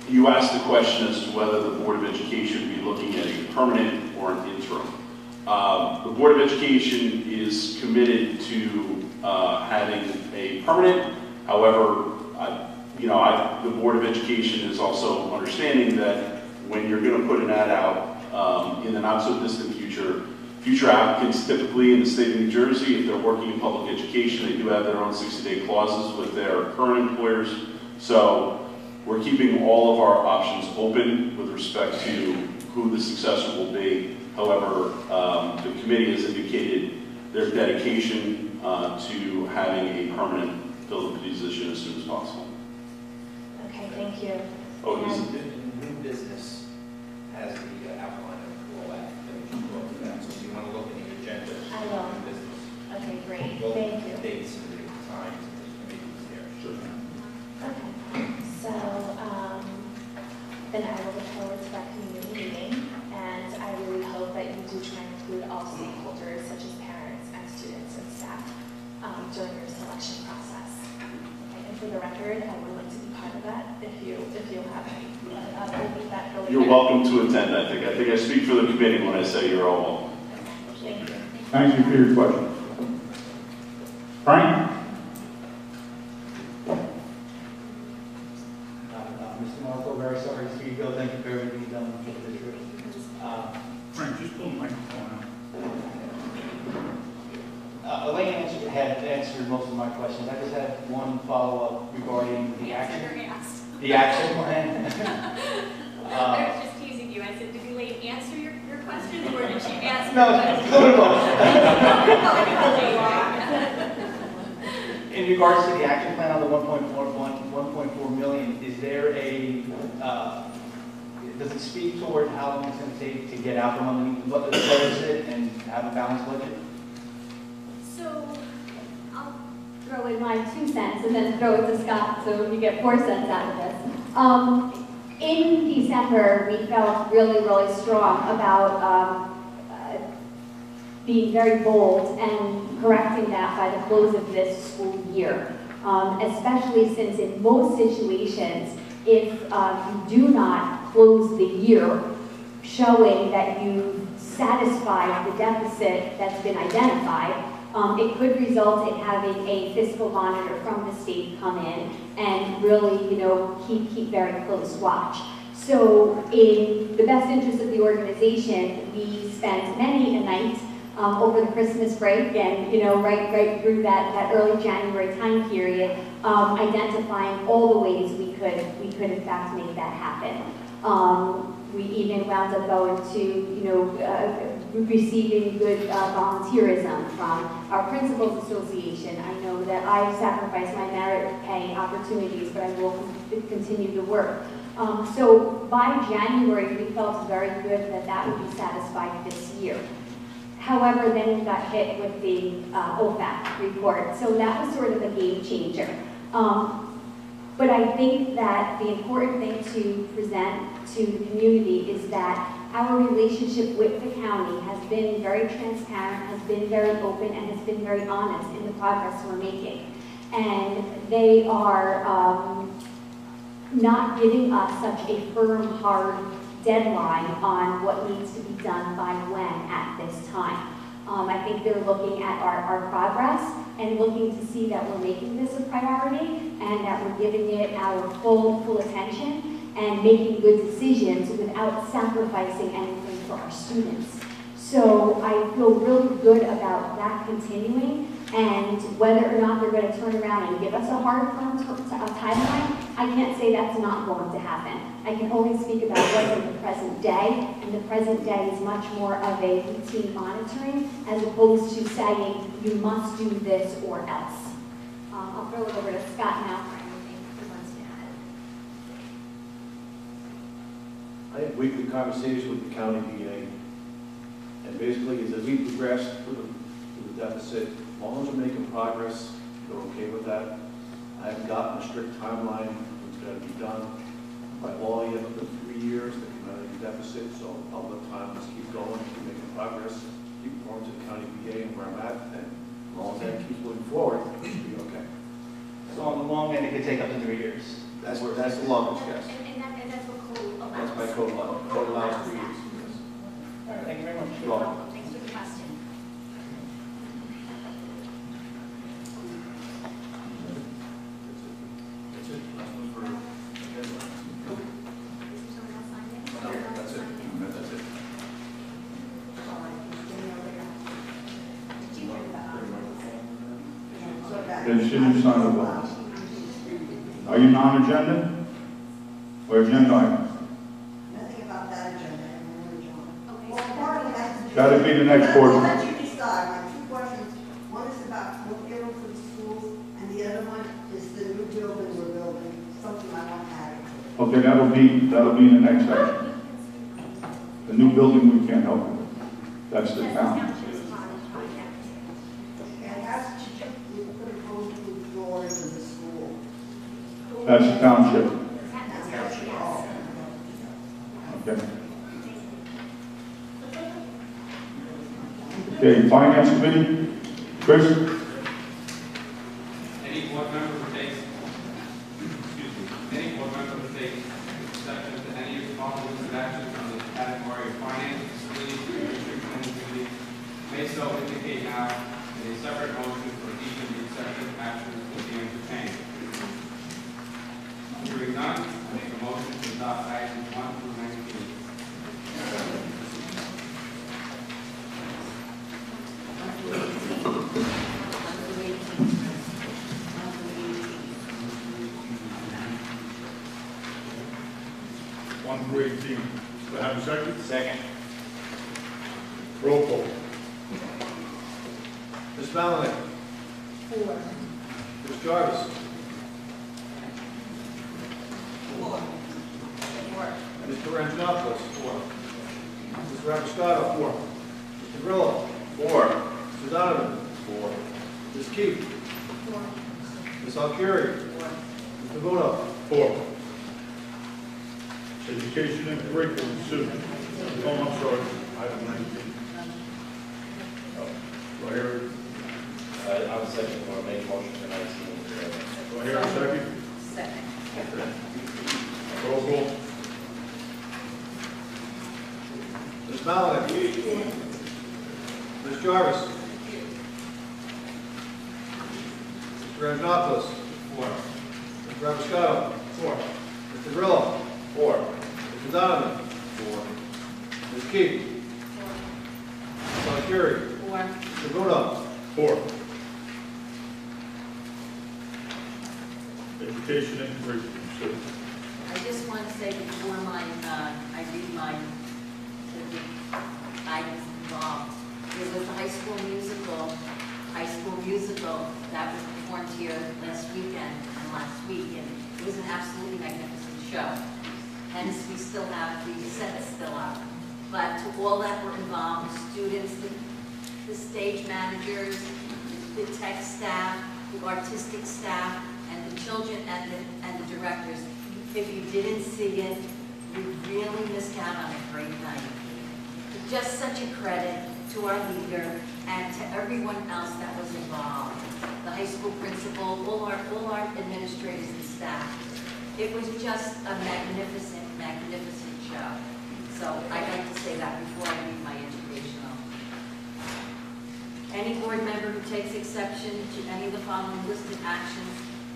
You asked the question as to whether the Board of Education would be looking at a permanent or an interim. The Board of Education is committed to having a permanent. However, the Board of Education is also understanding that when you're going to put an ad out in the not-so-distant future applicants typically in the state of New Jersey, if they're working in public education, they do have their own 60-day clauses with their current employers. So we're keeping all of our options open with respect to who the successor will be. However, the committee has indicated their dedication to having a permanent fill the position as soon as possible. okay, thank you. Oh, And- New business has the outline of all that we should go over that. So if you want to look at the agenda, I will. new business. Okay, great, Both thank you. dates and the times and the committees there. Sure. Okay, so then I will look forward to that community meeting, and I really hope that you do try and include all stakeholders, such as parents and students and staff, during your selection process. Okay, and for the record, I would like to be part of that if you have any. We'll leave that really You're there. welcome to attend, I think. I think I speak for the committee when I say you're all welcome. Thank you. Thank you for your question. Frank? Mr. Marco, very sorry to see you go. Thank you for everything you've done for the district. Frank, just pull the microphone out. Elaine had answered most of my questions. I just had one follow-up regarding the action plan. I was just teasing you. I said, did Elaine answer your question, or did she ask In regards to the action plan on the 1.4 million, is there a, does it speak toward how long it's going to take to get out from underneath what the deficit and have a balanced budget? So I'll throw in my 2 cents and then throw it to Scott so you get 4 cents out of this. In December, we felt really, really strong about being very bold and correcting that by the close of this school year, especially since in most situations, if you do not close the year showing that you satisfied the deficit that's been identified, it could result in having a fiscal monitor from the state come in and really, keep very close watch. So in the best interest of the organization, we spent many a night over the Christmas break and, right through that early January time period, identifying all the ways we could in fact make that happen. We even wound up going to, receiving good volunteerism from our Principals Association. I know that I sacrificed my merit pay opportunities, but I will continue to work. So by January, we felt very good that that would be satisfied this year. However, then we got hit with the OFAC report, so that was sort of a game changer. But I think that the important thing to present to the community is that our relationship with the county has been very transparent, has been very open, and has been very honest in the progress we're making. And they are not giving us such a firm, hard deadline on what needs to be done by when at this time. I think they're looking at our progress and looking to see that we're making this a priority and that we're giving it our full attention and making good decisions without sacrificing anything for our students. So I feel really good about that continuing, and whether or not they're going to turn around and give us a hard, firm timeline, I can't say that's not going to happen. I can only speak about what's in the present day, and the present day is much more of a routine monitoring as opposed to saying you must do this or else. I'll throw it over to Scott now for anything he wants to add. I had weekly conversations with the county VA, and basically as we progress through the deficit, as long as we're making progress, they're okay with that. I haven't gotten a strict timeline of what's got to be done. By law, you have to do 3 years to come out of the deficit, so I'll let time just keep going, keep making progress, keep going to the county VA and where I'm at, and as long as that keeps moving forward, it should be okay. So on the long end, it could take up to 3 years. That's the longest, yes. And that's what code allows. That's my code law. Code allows 3 years, yes. All right, thank you very much. You're welcome. Thanks for the question. That's it. Last one for deadline. Is there someone else signed in? No, that's it. That's it. Did you hear that? Then she didn't sign the law. Are you non-agenda? Or agenda items? Nothing about that agenda anymore, John. Okay. Well, part of that is. That'll be the next board I'll meeting. let you decide. My 2 questions. One is about what we're doing for the schools, and the other one is the new building we're building, something I want to add to. Okay, that'll be in the next section. The new building we can't help with. That's the town. And that's to do with putting cold floors in the school. That's the township. Oh. Okay. Okay, Finance Committee, Chris? Any board member who takes, any board member who takes exception to any of the following actions on the category of finance, facilities, and district planning committee may so indicate now in a separate motion for each of the exception actions to be entertained. Hearing none, I make a motion to adopt items 1 through 19. One through 18. Do I have a second? Second. Roll call. Ms. Malinick. 4. Ms. Jarvis. 4. Mr. Ranginopoulos. 4. Mr. Rappiscato. 4. Mr. Grillo. 4. Mr. Donovan. 4. Ms. Keefe. 4. Ms. Alcieri. 4. Mr. Vuno. 4. Education and curriculum, Sue. Oh, I'm sorry. Item 19. Do I hear, I'm second, want to make a motion for 19. do I hear a second? Second. Roll call. Ms. Malinick. Ms. Jarvis. Mr. Ranginopoulos. 4. Mr. Rappiscato. 4. Mr. Grillo. 4. Mr. Donovan. 4. Ms. Keefe. Ms. Alcieri. 4. Mr. Vuno. 4. Education and curriculum, Sue. I just want to say before I read my items involved, there was a high school musical that was performed here last weekend and last week, and it was an absolutely magnificent show. Hence, we still have the sets still up. But to all that were involved, the students, the stage managers, the tech staff, the artistic staff, and the children and the directors, if you didn't see it, you really missed out on a great night. Just such a credit to our leader and to everyone else that was involved. The high school principal, all our administrators and staff. It was just a magnificent, magnificent show. So I'd like to say that before I read my educational. Any board member who takes exception to any of the following listed actions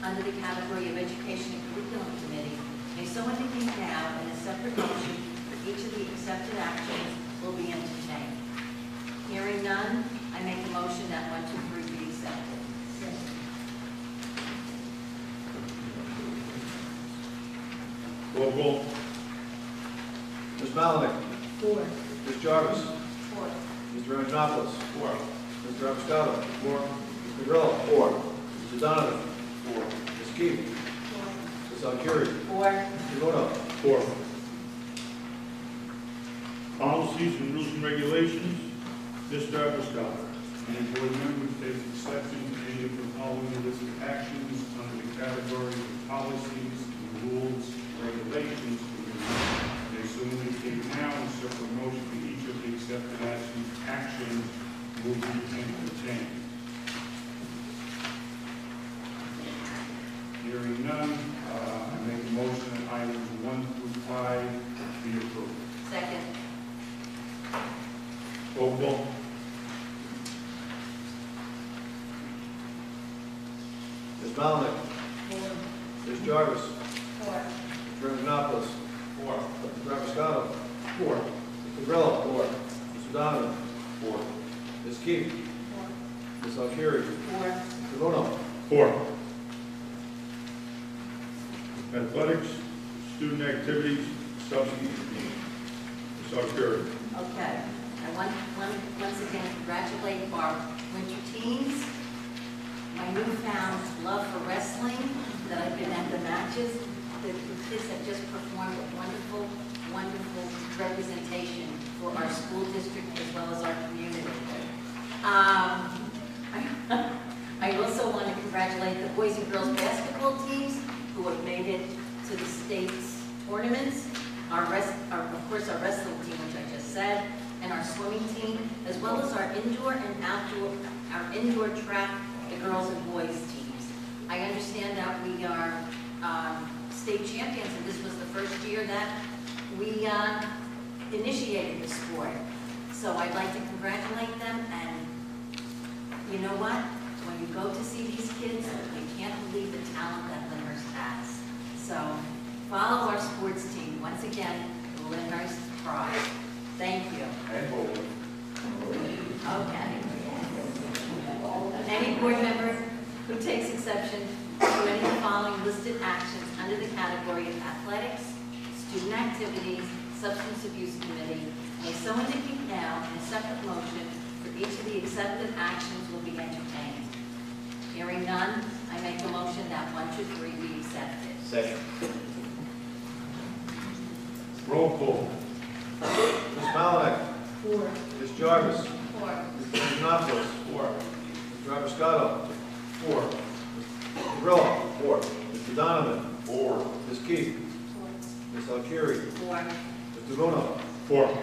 under the category of Education and Curriculum Committee may so indicate now, and a separate motion for each of the accepted actions will be entertained. Hearing none, I make a motion that 1, 2, 3 be accepted. Roll call. Ms. Malinick. 4. Ms. Jarvis. 4. Mr. Ranginopoulos. 4. Mr. Rappiscato. 4. Mr. Grillo. 4. Mr. Donovan. 4. Ms. Keefe. 4. Ms. Alcieri. 4. Mr. Vuno. 4. Policies and rules and regulations, Mr. Rappiscato. Any board member takes exception to any of the following listed actions under the category of policies, rules, regulations, may so indicate now, and separate motion for each of the accepted actions will be entertained. Hearing none, I make a motion that items 1 through 5 be approved. Second. Roll call. Ms. Malinick. 4. Ms. Jarvis. 4. Mr. Ranginopoulos. 4. Mr. Rappiscato. 4. Mr. Grillo. 4. Mr. Donovan. 4. Ms. Keefe. 4. Ms. Alcieri. 4. Mr. Vuno. 4. Athletics, student activities, substance abuse. Ms. Alcieri. Okay. I want once again congratulate our winter teams. My newfound love for wrestling, that I've been at the matches. The kids have just performed a wonderful, wonderful representation for our school district as well as our community. I also want to congratulate the boys and girls basketball teams who have made it to the state's tournaments. Of course, our wrestling team, which I just said, and our swimming team, as well as our indoor and outdoor, our indoor track, the girls and boys teams. I understand that we are state champions, and this was the first year that we initiated the sport. So I'd like to congratulate them, and you know what? When you go to see these kids, you can't believe the talent that Lyndhurst has. So follow our sports team. Once again, the Lyndhurst pride. Thank you. And bowling. Okay. Any board member who takes exception to any of the following listed actions under the category of athletics, student activities, substance abuse committee, may so indicate now, and a separate motion for each of the accepted actions will be entertained. Hearing none, I make a motion that 1, 2, 3 be accepted. Second. Roll call. Ms. Malinick. 4. Ms. Jarvis. 4. Mr. Anjanopoulos. 4. Mr. Abiscato. 4. Mr. Grillo. 4. Mr. Donovan. 4. Ms. Keefe. 4. Ms. Alcieri. 4. Mr. Luna. 4.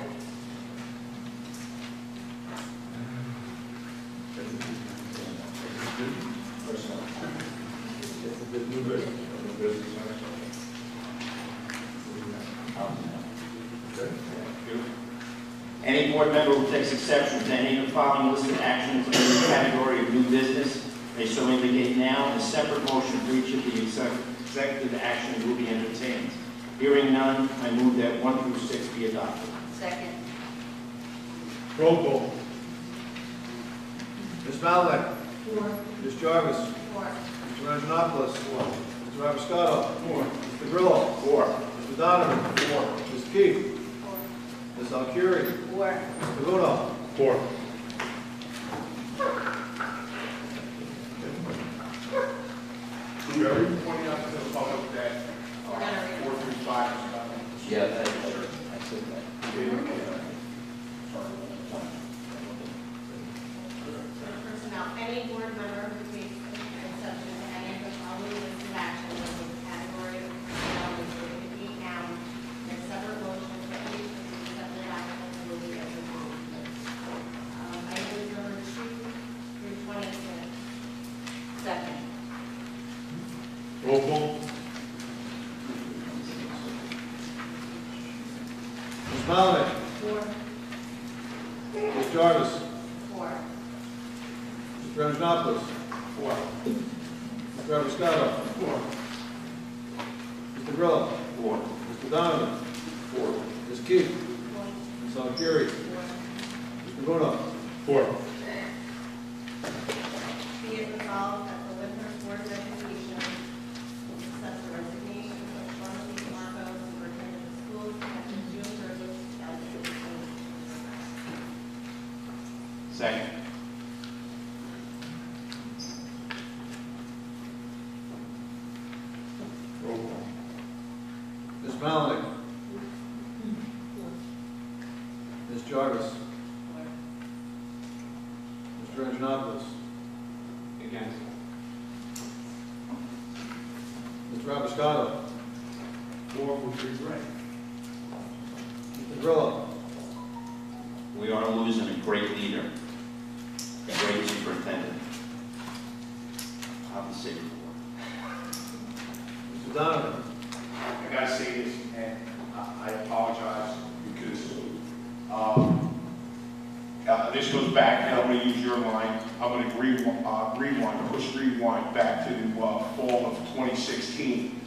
Any board member who takes exception to any of the following listed actions under the category of new business may so indicate now, and a separate motion for each of the executive actions will be entertained. Hearing none, I move that 1 through 6 be adopted. Second. Roll call. Ms. Malinick. 4. Ms. Jarvis. 4. Mr. Anjanopoulos. 4. Mr. Abiscato. 4. Mr. Grillo. 4. Mr. Donovan. 4. Ms. Keefe. 4. Ms. Alcieri. 4. Mr. Luna. 4. Jerry? Pointing out to the public that 4 through 5 is about. Yeah, I said that. Personnel, any board member who takes exception to any of the following listed actions in the category of personnel may so indicate now, and a separate motion for each of the accepted actions will be entertained. Items number 2 through 26. Second. Roll call. Ms. Malinick. 4. Ms. Jarvis. 4. Mr. Anjanopoulos. 4. Mr. Abiscato. 4. Mr. Grillo. 4. Mr. Donovan. 4. Ms. Keefe. 4. Ms. Alcieri. 4. Mr. Luna. 4. Be it resolved that the Lyndhurst Board of Education accepts the resignation of Charlotte Marco, superintendent of schools, effective June 30th, 2018. Second. Roll call. Ms. Malinick. Ms. Jarvis. Mr. Anjanopoulos. Against. Mr. Abiscato. 4 would be great. Mr. Grillo. We are losing a great leader, a great superintendent. I'll say 4. Mr. Donovan. I gotta say this, and I apologize because this goes back, and I'm gonna use your line. I'm gonna push rewind back to the fall of 2016.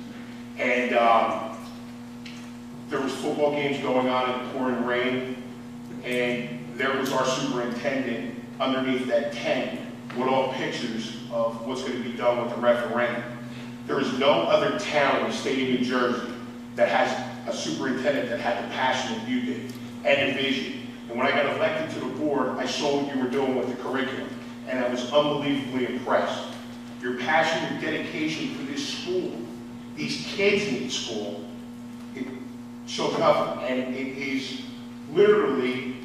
And there was football games going on in pouring rain, and there was our superintendent underneath that tent with all pictures of what's going to be done with the referendum. There is no other town in the state of New Jersey that has a superintendent that had the passion that you did and the vision. And when I got elected to the board, I saw what you were doing with the curriculum, and I was unbelievably impressed. Your passion, your dedication for this school, these kids need school, it's so tough, and it is literally,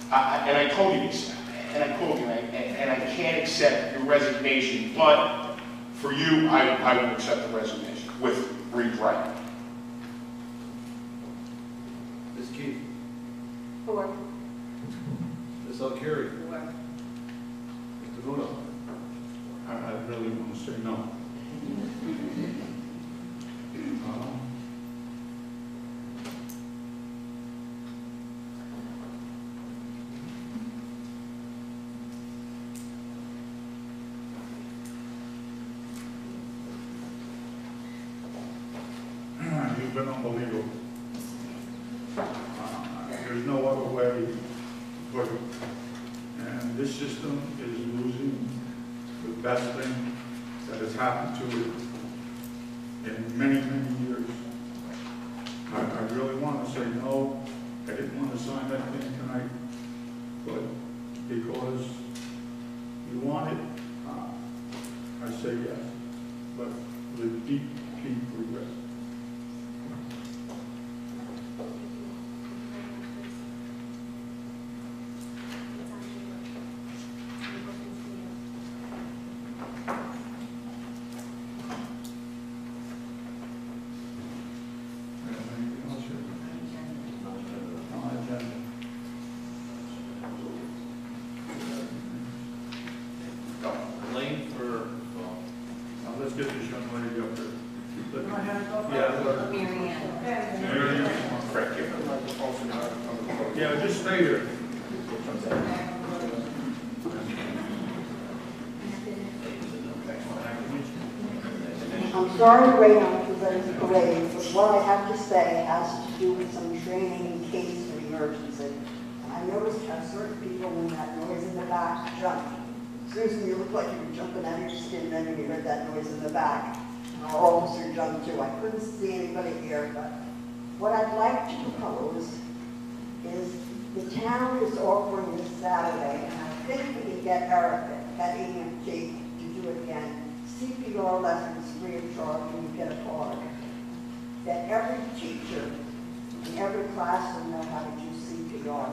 and I told you this, and I told you, and I can't accept your resignation, but for you, I will accept the resignation with regret. Ms. Keefe. 4. Ms. Alcieri. 4. Mr. Luna. I really want to say no. You've been unbelievable. There's no other way to put it. And this system is losing the best thing that has happened to it in many, many years. I really want to say no. I didn't want to sign that thing get this young lady up there. Want her to go Yeah, first? let her- Mary Ann. Mary Ann. Correct, give her the microphone so now on the podium. Yeah, just stay there. I'm sorry to rain on presenting parade, but what I have to say has to do with some training in case of emergency. I noticed how certain people, when that noise in the back, jump. Susan, you look like you were jumping out of your skin then when you heard that noise in the back. Our officer jumped too. I couldn't see anybody here, but what I'd like to propose is the town is offering this Saturday, and I think we can get Eric at EMT to do it again. CPR lessons free of charge when you get a card. That every teacher in every class will know how to do CPR.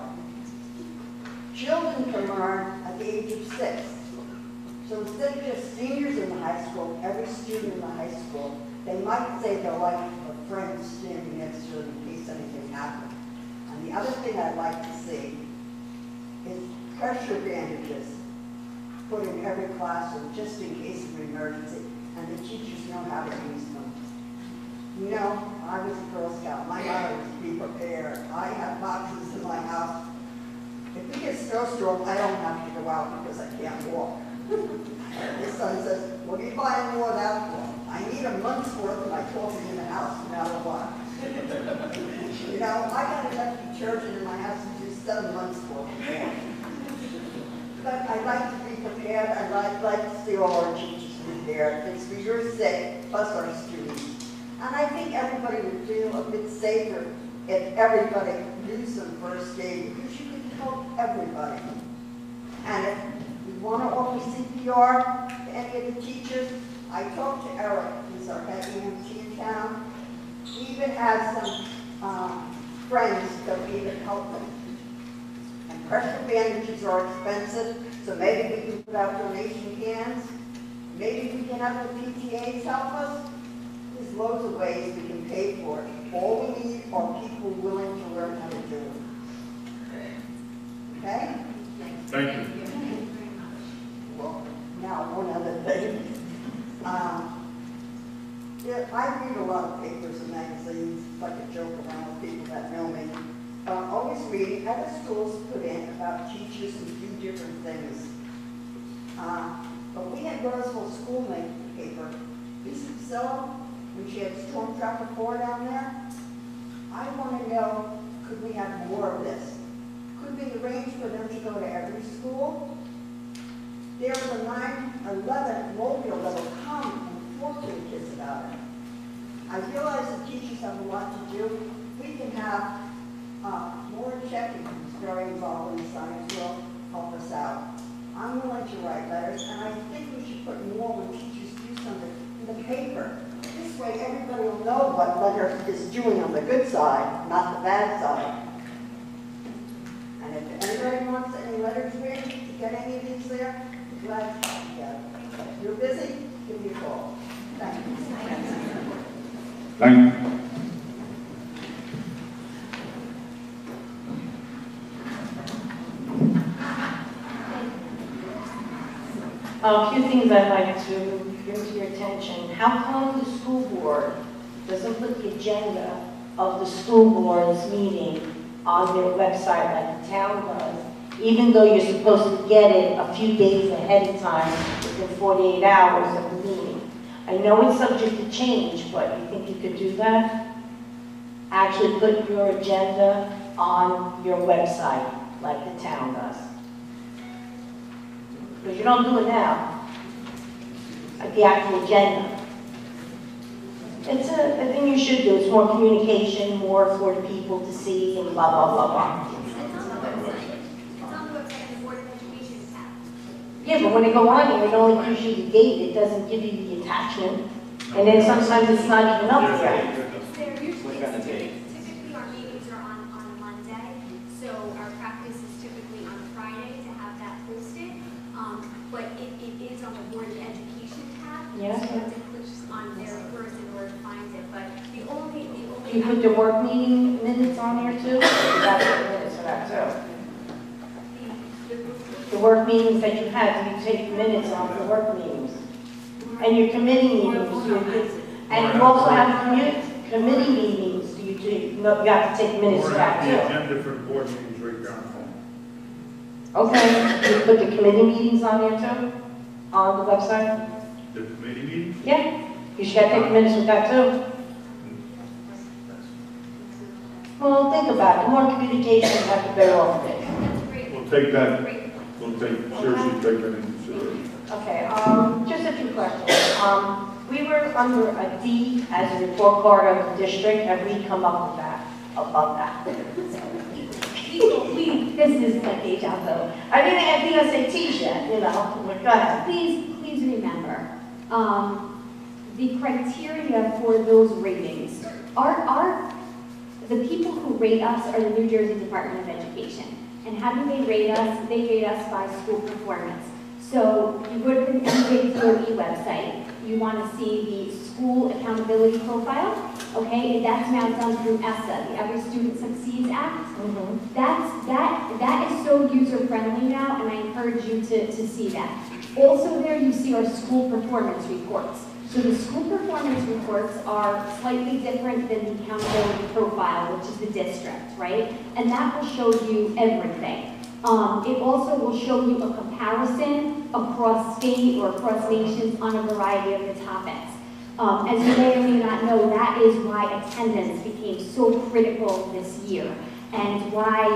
Children can learn at the age of 6. So instead of just seniors in the high school, every student in the high school, they might say they're like a friend standing next to them in case anything happens. And the other thing I'd like to see is pressure bandages put in every classroom just in case of an emergency, and the teachers know how to use them. You know, I was a Girl Scout. My motto was be prepared. I have boxes in my house. If we get snowstorm, I don't have to go out because I can't walk. His son says, what are you buying more of that for? I need a month's worth of my coffee in the house, no matter what. You know, I got enough detergent in my house to do 7 months worth of more. But I'd like to be prepared. I'd like to see all our teachers prepared. It's for your sake, plus our students. And I think everybody would feel a bit safer if everybody knew some first aid, because you can help everybody. And if you want to offer CPR to any of the teachers, I talked to Eric, who's our head EMT in town. He even has some friends that would even help them. And pressure bandages are expensive, so maybe we can put out donation cans. Maybe we can have the PTAs help us. There's loads of ways we can pay for it. All we need are people willing to learn how to do it. Okay? Thank you. Well, now one other thing. Yeah, I read a lot of papers and magazines. It's like a joke around with people that know me. Always reading, other schools put in about teachers and do different things. But we had Roseville School make the paper. Lisa Priscilla, when she had Storm Tracker 4 down there, I want to know, could we have more of this? Could we arrange for them to go to every school? There was a 9/11 mobile that will come and talk to the kids about it. I realize the teachers have a lot to do. We can have more checking, who's very involved in the science world, help us out. I'm willing to write letters, and I think we should put more when teachers do something in the paper. This way everybody will know what Lyndhurst is doing on the good side, not the bad side. And if anybody wants any letters written to get any of these there, I'm glad to help you get it. If you're busy, give me a call. Thank you. Thank you. A few things I'd like to bring to your attention. How come the school board doesn't put the agenda of the school board's meeting on their website like the town does, even though you're supposed to get it a few days ahead of time, within 48 hours of the meeting? I know it's subject to change, but you think you could do that? Actually put your agenda on your website like the town does. Because you don't do it now, like the actual agenda. It's a thing you should do. It's more communication, more for the people to see, and blah, blah, blah, blah. It's on the website. It's on the website in the Board of Education tab. Yeah, but when they go on, it only gives you the date. It doesn't give you the attachment. And then sometimes it's not even up there. It's there usually. Typically, our meetings are on a Monday, so our practice is typically on Friday to have that posted. But it is on the Board of Education tab. Yeah. So you have to click on there first in order to find it. But the only. You put the work meeting minutes on there too? That's the minutes for that too. The work meetings that you had, you take minutes on the work meetings. And your committee Or meetings, phone you numbers. and you also have committee meetings, you have to take minutes Or of have that the too. agenda for the board meetings right there on the phone. Okay, you put the committee meetings on there too, on the website? The committee meetings? Yeah, you should take minutes with that too. Well, think about it, the more communication you have, the better off it is. That's great. We'll take that, Great. we'll seriously take that into consideration. Okay, just a few questions. We were under a D as a report card of the district, and we come up with that, above that. This is like deja vu. I didn't have the SATs yet, you know, but go ahead. Please remember, the criteria for those ratings are the people who rate us are the New Jersey Department of Education. And how do they rate us? They rate us by school performance. So you go to the NJDOE website, you want to see the school accountability profile, okay? And that's now done through ESSA, the Every Student Succeeds Act. That is so user-friendly now, and I encourage you to see that. Also there you see our school performance reports. So the school performance reports are slightly different than the accountability profile, which is the district, right? And that will show you everything. It also will show you a comparison across state or across nations on a variety of the topics. As you may or may not know, that is why attendance became so critical this year. And why,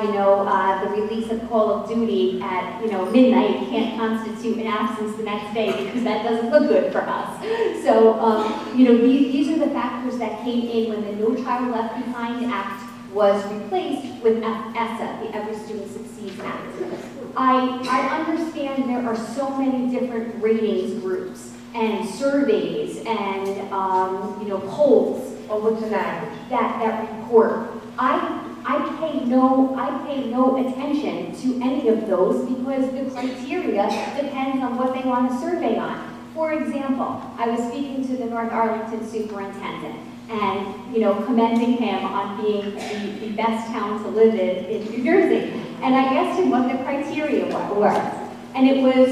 the release of Call of Duty at, midnight can't constitute an absence the next day, because that doesn't look good for us. So, these are the factors that came in when the No Child Left Behind Act was replaced with ESSA, the Every Student Succeeds Act. I understand there are so many different ratings groups and surveys and, polls. Or what's an average? That report. I pay no attention to any of those because the criteria depends on what they want to survey on. For example, I was speaking to the North Arlington superintendent and, commending him on being the best town to live in New Jersey. And I asked him what the criteria were. And it was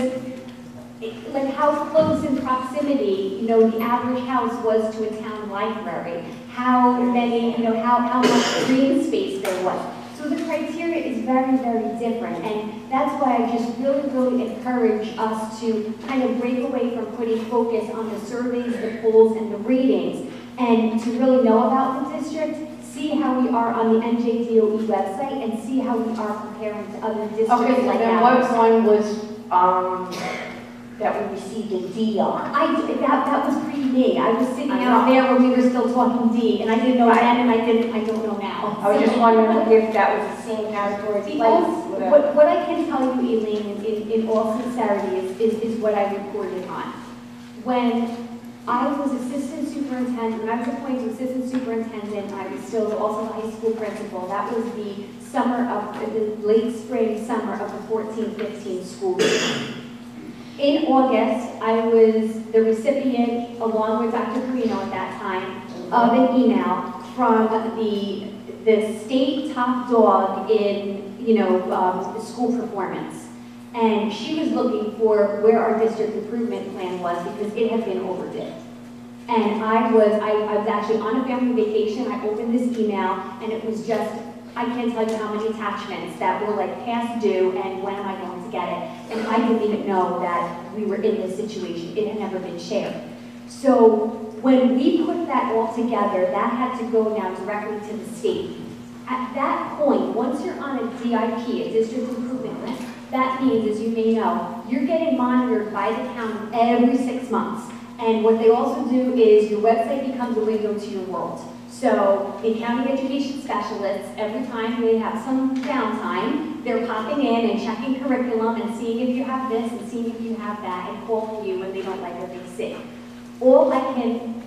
like how close in proximity, the average house was to a town library, how many, how much green space there was. So the criteria is very, very different, and that's why I just really, really encourage us to kind of break away from putting focus on the surveys, the polls, and the ratings, and to really know about the district, see how we are on the NJDOE website, and see how we are comparing to other districts Okay, so like then ours. what one was, that we received a D on? That was pre-me. I was sitting out there when we were still talking D, and I didn't know then, and I don't know now. I was just wondering if that was the same category of place, whatever. What I can tell you, Elaine, in all sincerity, is what I reported on. When I was assistant superintendent, when I was appointed assistant superintendent, I was still also the high school principal. That was the late spring, summer of the 14-15 school year. In August, I was the recipient, along with Dr. Carino at that time, of an email from the state top dog in, school performance. And she was looking for where our district improvement plan was because it had been overdue. And I was actually on a family vacation. I opened this email, and it was just, I can't tell you how many attachments that were like past due and when am I going to get it. And I didn't even know that we were in this situation. It had never been shared. So when we put that all together, that had to go now directly to the state. At that point, once you're on a DIP, a district improvement list, that means, as you may know, you're getting monitored by the county every 6 months. And what they also do is your website becomes a window to your world. So the county education specialists, every time they have some downtime, they're popping in and checking curriculum and seeing if you have this and seeing if you have that and calling you when they don't like what they see. All I can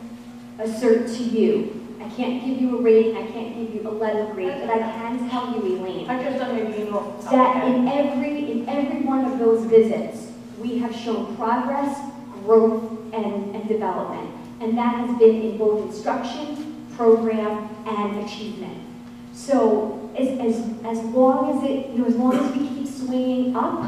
assert to you, I can't give you a rating, I can't give you a letter grade, but I can tell you, Elaine, I just don't know that in every one of those visits, we have shown progress, growth, and development. And that has been in both instruction, program, and achievement. So as long as we keep swinging up,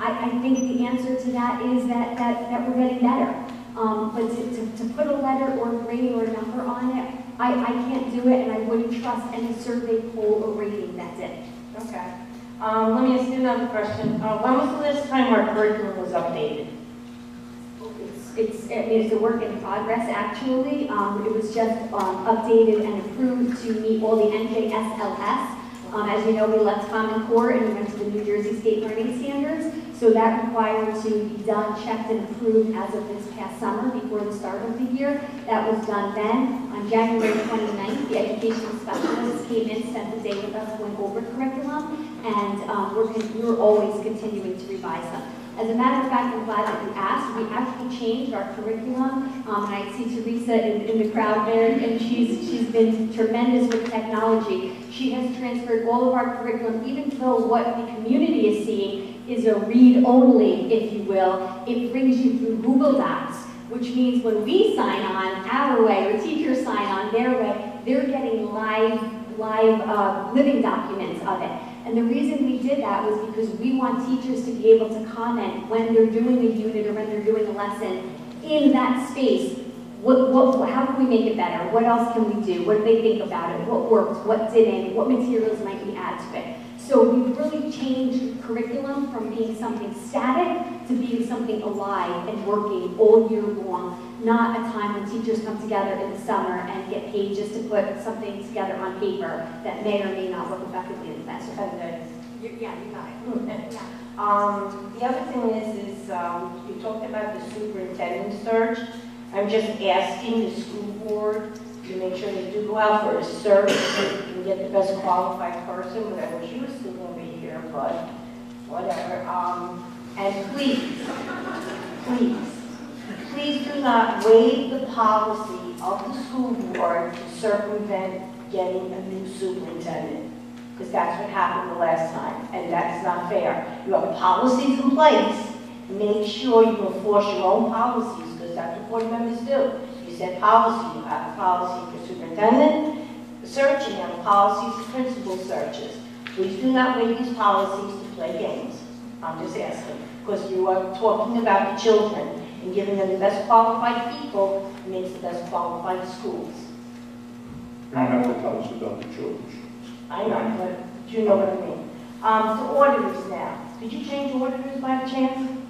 I think the answer to that is that we're getting better. But to put a letter or a grade or a number on it, I can't do it, and I wouldn't trust any survey, poll, or rating that did. Okay. Let me ask you another question. When was the last time our curriculum was updated? It's a work in progress, actually. It was just updated and approved to meet all the NJSLS. As you know, we left Common Core and we went to the New Jersey State Learning Standards. So that required to be done, checked, and approved as of this past summer before the start of the year. That was done then. On January 29th, the educational specialists came in, spent the day with us, went over curriculum, and we're always continuing to revise them. As a matter of fact, I'm glad that you asked. We actually changed our curriculum, and I see Teresa in the crowd there, and she's been tremendous with technology. She has transferred all of our curriculum, even though what the community is seeing is a read-only, if you will. It brings you through Google Docs, which means when we sign on our way, or teachers sign on their way, they're getting live living documents of it. And the reason we did that was because we want teachers to be able to comment when they're doing a unit or when they're doing a lesson in that space. How can we make it better? What else can we do? What do they think about it? What worked? What didn't? What materials might we add to it? So we've really changed curriculum from being something static to being something alive and working all year long, not a time when teachers come together in the summer and get paid just to put something together on paper that may or may not work effectively in the classroom. Yeah, you got it. The other thing is you talked about the superintendent search. I'm just asking the school board to make sure they do go out for a search and get the best qualified person, but I wish you were still going to be here, but whatever. And please do not waive the policy of the school board to circumvent getting a new superintendent, because that's what happened the last time, and that's not fair. You have policies in place. Make sure you enforce your own policies, because that's what board members do. You set policy, you have a policy for superintendent search, and you have policies for principal searches. Please do not waive these policies to play games. I'm just asking, because you are talking about the children and giving them the best qualified people makes the best qualified schools. You don't have to tell us about the children. I know, but you know what I mean. The auditors now. Did you change auditors by chance?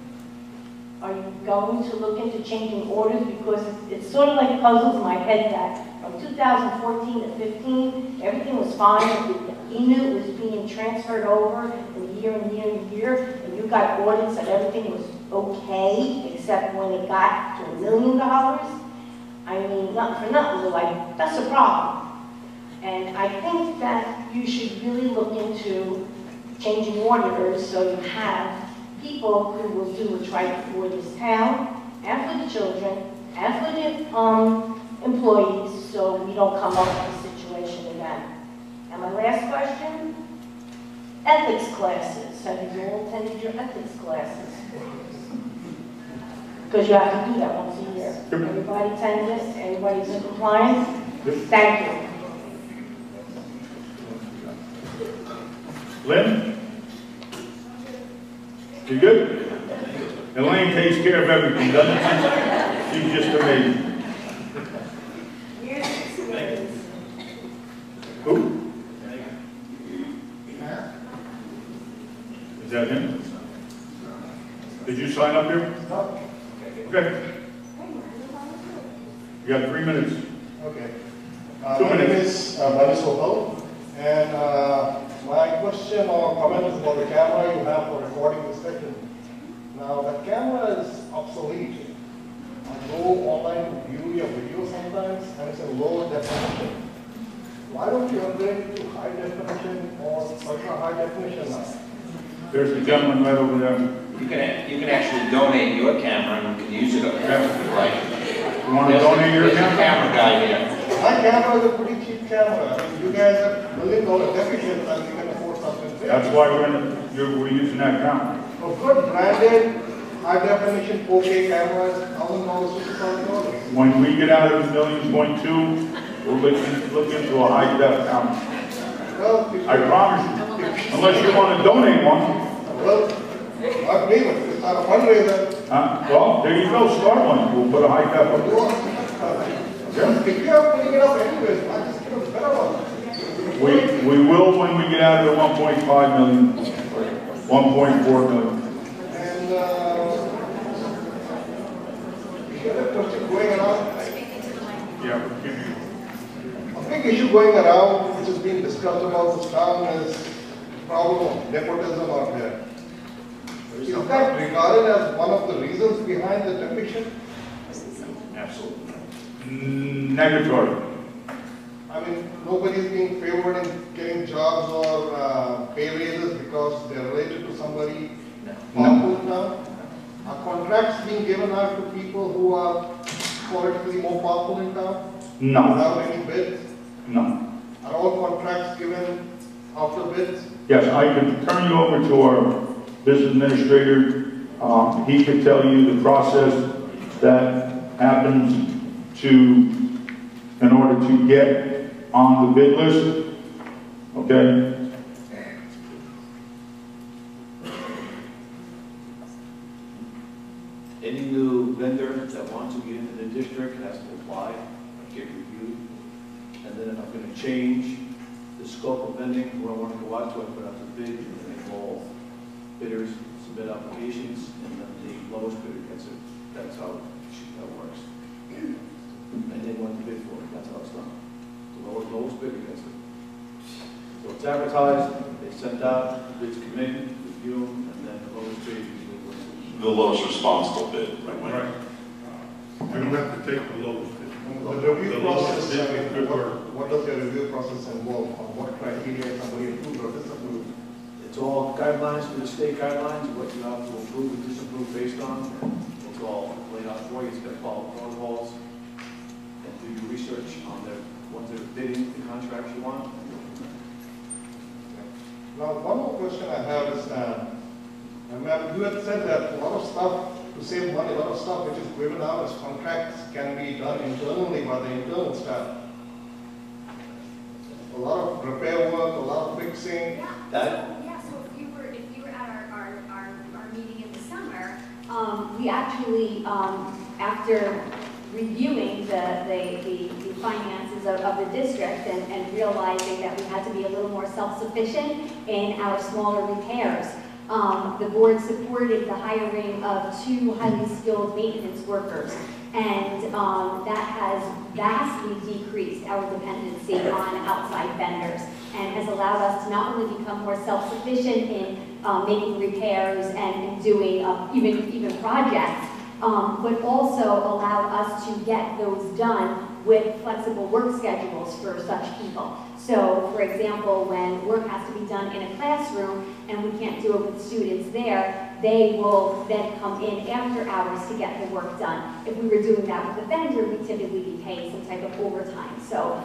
Are you going to look into changing orders? Because it's sort of like puzzles in my head that from 2014 to 15, everything was fine. ENU was being transferred over in year and year and year, and you got audits that everything was okay, except when it got to $1 million. I mean, not for nothing, but like, that's a problem. And I think that you should really look into changing auditors so you have people who will do what's right for this town, and for the children, and for the employees, so we don't come up with this situation again. And my last question, ethics classes. Have you all attended your ethics classes? Because you have to do that once a year. Everybody attends this, everybody's in compliance. Thank you. Lynn? You good? Elaine takes care of everything, doesn't she? She's just amazing. Who? Is that him? Did you sign up here? No. Okay. You got 3 minutes. Okay. 2 My name minutes. is Manis Opal, and my question or comment is about the camera you have for recording the session. Now, the camera is obsolete. I go online, view your video sometimes, and it's in low definition. Why don't you upgrade to high definition or ultra high definition now? There's the gentleman right over there. You can actually donate your camera and you can use it up there. Right. You want to donate your There's a camera? camera guy here. My camera is a pretty cheap camera. I mean, you guys are $1 million deficient and you can afford something big. That's why we're using that camera. Of course, branded, high definition 4K cameras, $1,000, $50,000. When we get out of the $1.2 million, we'll look into a high def camera. Well, I promise you. Unless you want to donate one. Well, Not me, but it's not a fundraiser. Well, there you go, start one, we'll put a high cap up there. If you are putting it up anyways, I just give a better one. We will when we get out of the 1.5 million, 1.4 million. And the other question going around, Yeah. a big issue going around, which is being discussed about this town, is the problem of nepotism out there. Is that regarded as one of the reasons behind the depiction? Absolutely. Negatory. I mean, nobody's being favored in getting jobs or pay raises because they're related to somebody powerful in town. Are contracts being given out to people who are politically more powerful in town? No. Without any bids? No. Are all contracts given after bids? Yes, I could turn you over to our business administrator. He could tell you the process that happens in order to get on the bid list. Okay? Any new vendor that wants to get into the district has to apply, get reviewed. And then if I'm going to change the scope of vending, who I want to go out to, I put out the bid, and then all bidders submit applications, and then the lowest bidder gets it. That's how that works. And they want to bid for it, that's how it's done. The lowest bidder gets it. So it's advertised, they sent out, the bids come in, review them, and then the lowest bidder usually wins it. The lowest responsible bid. Right. We don't have to take the lowest bid. The review process, bid is good work. what does the review process involve? On what criteria somebody approved or disapproved? It's all guidelines for the state guidelines, what you have to approve and disapprove based on. It's all laid out for you. It's going to follow protocols and do your research on the ones that are bidding the contracts you want. Now, one more question I have is, ma'am, you had said that a lot of stuff, to save money, a lot of stuff which is given out as contracts can be done internally by the internal staff. A lot of repair work, a lot of fixing. So if you were at our meeting in the summer, We actually, after reviewing the finances of the district and realizing that we had to be a little more self-sufficient in our smaller repairs, the board supported the hiring of 2 highly skilled maintenance workers, and that has vastly decreased our dependency on outside vendors and has allowed us to not only become more self-sufficient in making repairs and doing even projects, but also allowed us to get those done with flexible work schedules for such people. So, for example, when work has to be done in a classroom and we can't do it with students there, they will then come in after hours to get the work done. If we were doing that with a vendor, we'd typically be paid some type of overtime. So,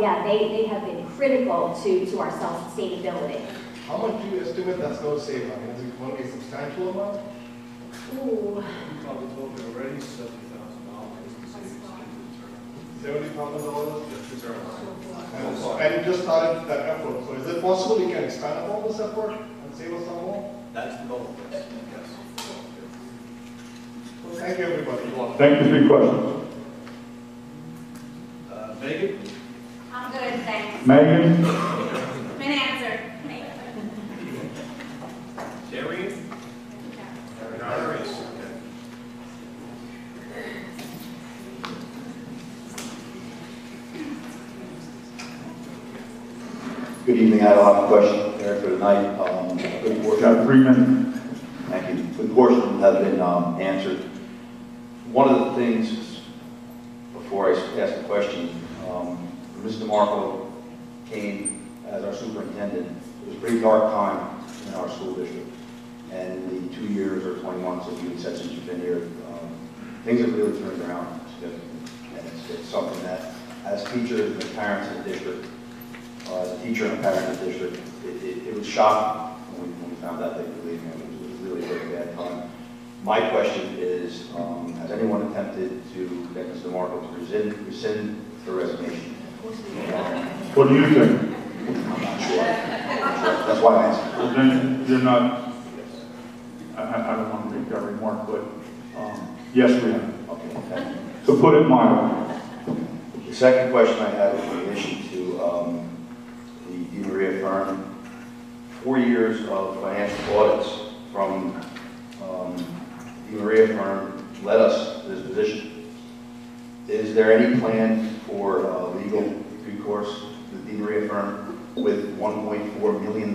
yeah, they have been critical to our self-sustainability. How much do you estimate that's going to save? I mean, is it going to be a substantial amount? Ooh. You probably told me already, $70,000 $70,000? And you just started that effort. So is it possible you can expand upon this effort and save us some more? That's the goal, yes. Well, thank you, everybody. Thank you for your questions. Megan? I'm good, thanks. Megan? Been answered. Jerry? Good evening. I had a lot of questions there for tonight. Good portion. Got 3 minutes. Thank you. Good portion of them have been answered. One of the things, before I ask a question, Mr. Marco came as our superintendent. It was a pretty dark time in our school district. And in the 2 years or 20 months that you've said since you've been here, things have really turned around significantly. And it's something that, as teachers and parents in the district, as a teacher and a parent in the district, it was shocking when we found out that you were leaving. It was really a very bad time. My question is, has anyone attempted to get Mr. Marco to rescind the resignation? What do you think? I'm not sure. That's why I'm asking. Well, then you're not, Yes, we have. Okay, thank you. To put it mildly. The second question I had was in relation to the Di Maria firm. 4 years of financial audits from Di Maria firm led us to this position. Is there any plan for legal recourse to the Di Maria firm with $1.4 million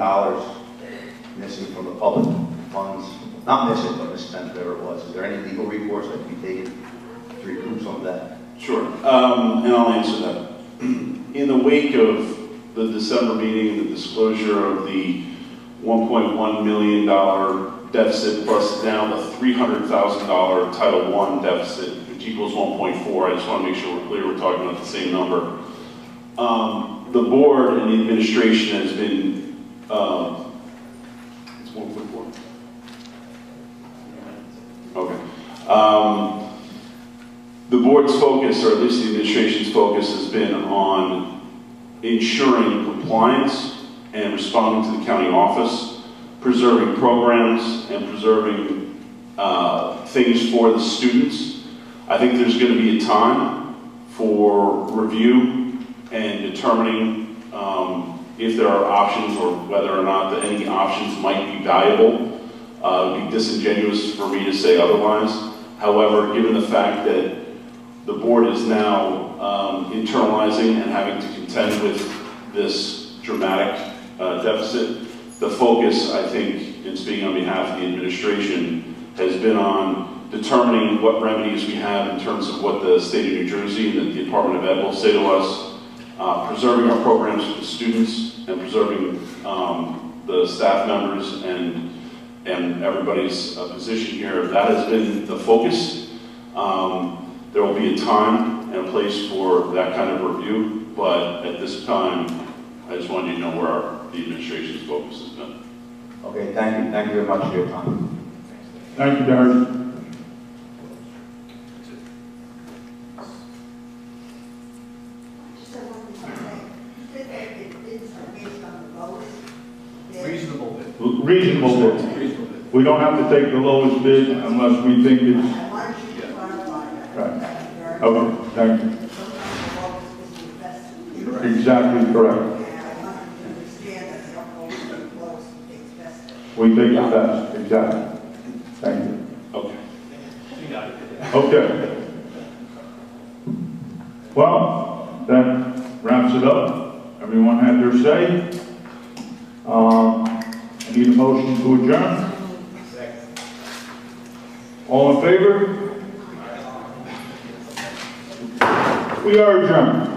missing from the public funds? Not missing, but misspent, whatever it was. Is there any legal recourse that can be taken to recoup some of that? Sure, and I'll answer that. In the wake of the December meeting and the disclosure of the $1.1 million deficit plus now the $300,000 Title I deficit, which equals 1.4, I just want to make sure we're clear we're talking about the same number. The board and the administration has been, it's 1.4. Okay. The board's focus, or at least the administration's focus, has been on ensuring compliance and responding to the county office, preserving programs and preserving things for the students. I think there's going to be a time for review and determining if there are options or whether or not that any options might be valuable. It would be disingenuous for me to say otherwise. However, given the fact that the board is now internalizing and having to contend with this dramatic deficit, the focus, I think, in speaking on behalf of the administration, has been on determining what remedies we have in terms of what the state of New Jersey and the Department of Ed will say to us, preserving our programs for the students and preserving the staff members and everybody's position here. That has been the focus. There will be a time and a place for that kind of review, but at this time, I just wanted you to know where the administration's focus has been. Okay, thank you. Thank you very much for your time. Thank you, Darren. Reasonable bid. Reasonable bid. We don't have to take the lowest bid unless we think it's... Right. Okay, thank you. Exactly correct. We take the best, exactly. Thank you. Okay. Okay. Well, that wraps it up. Everyone had their say. I need a motion to adjourn. All in favor? We are adjourned.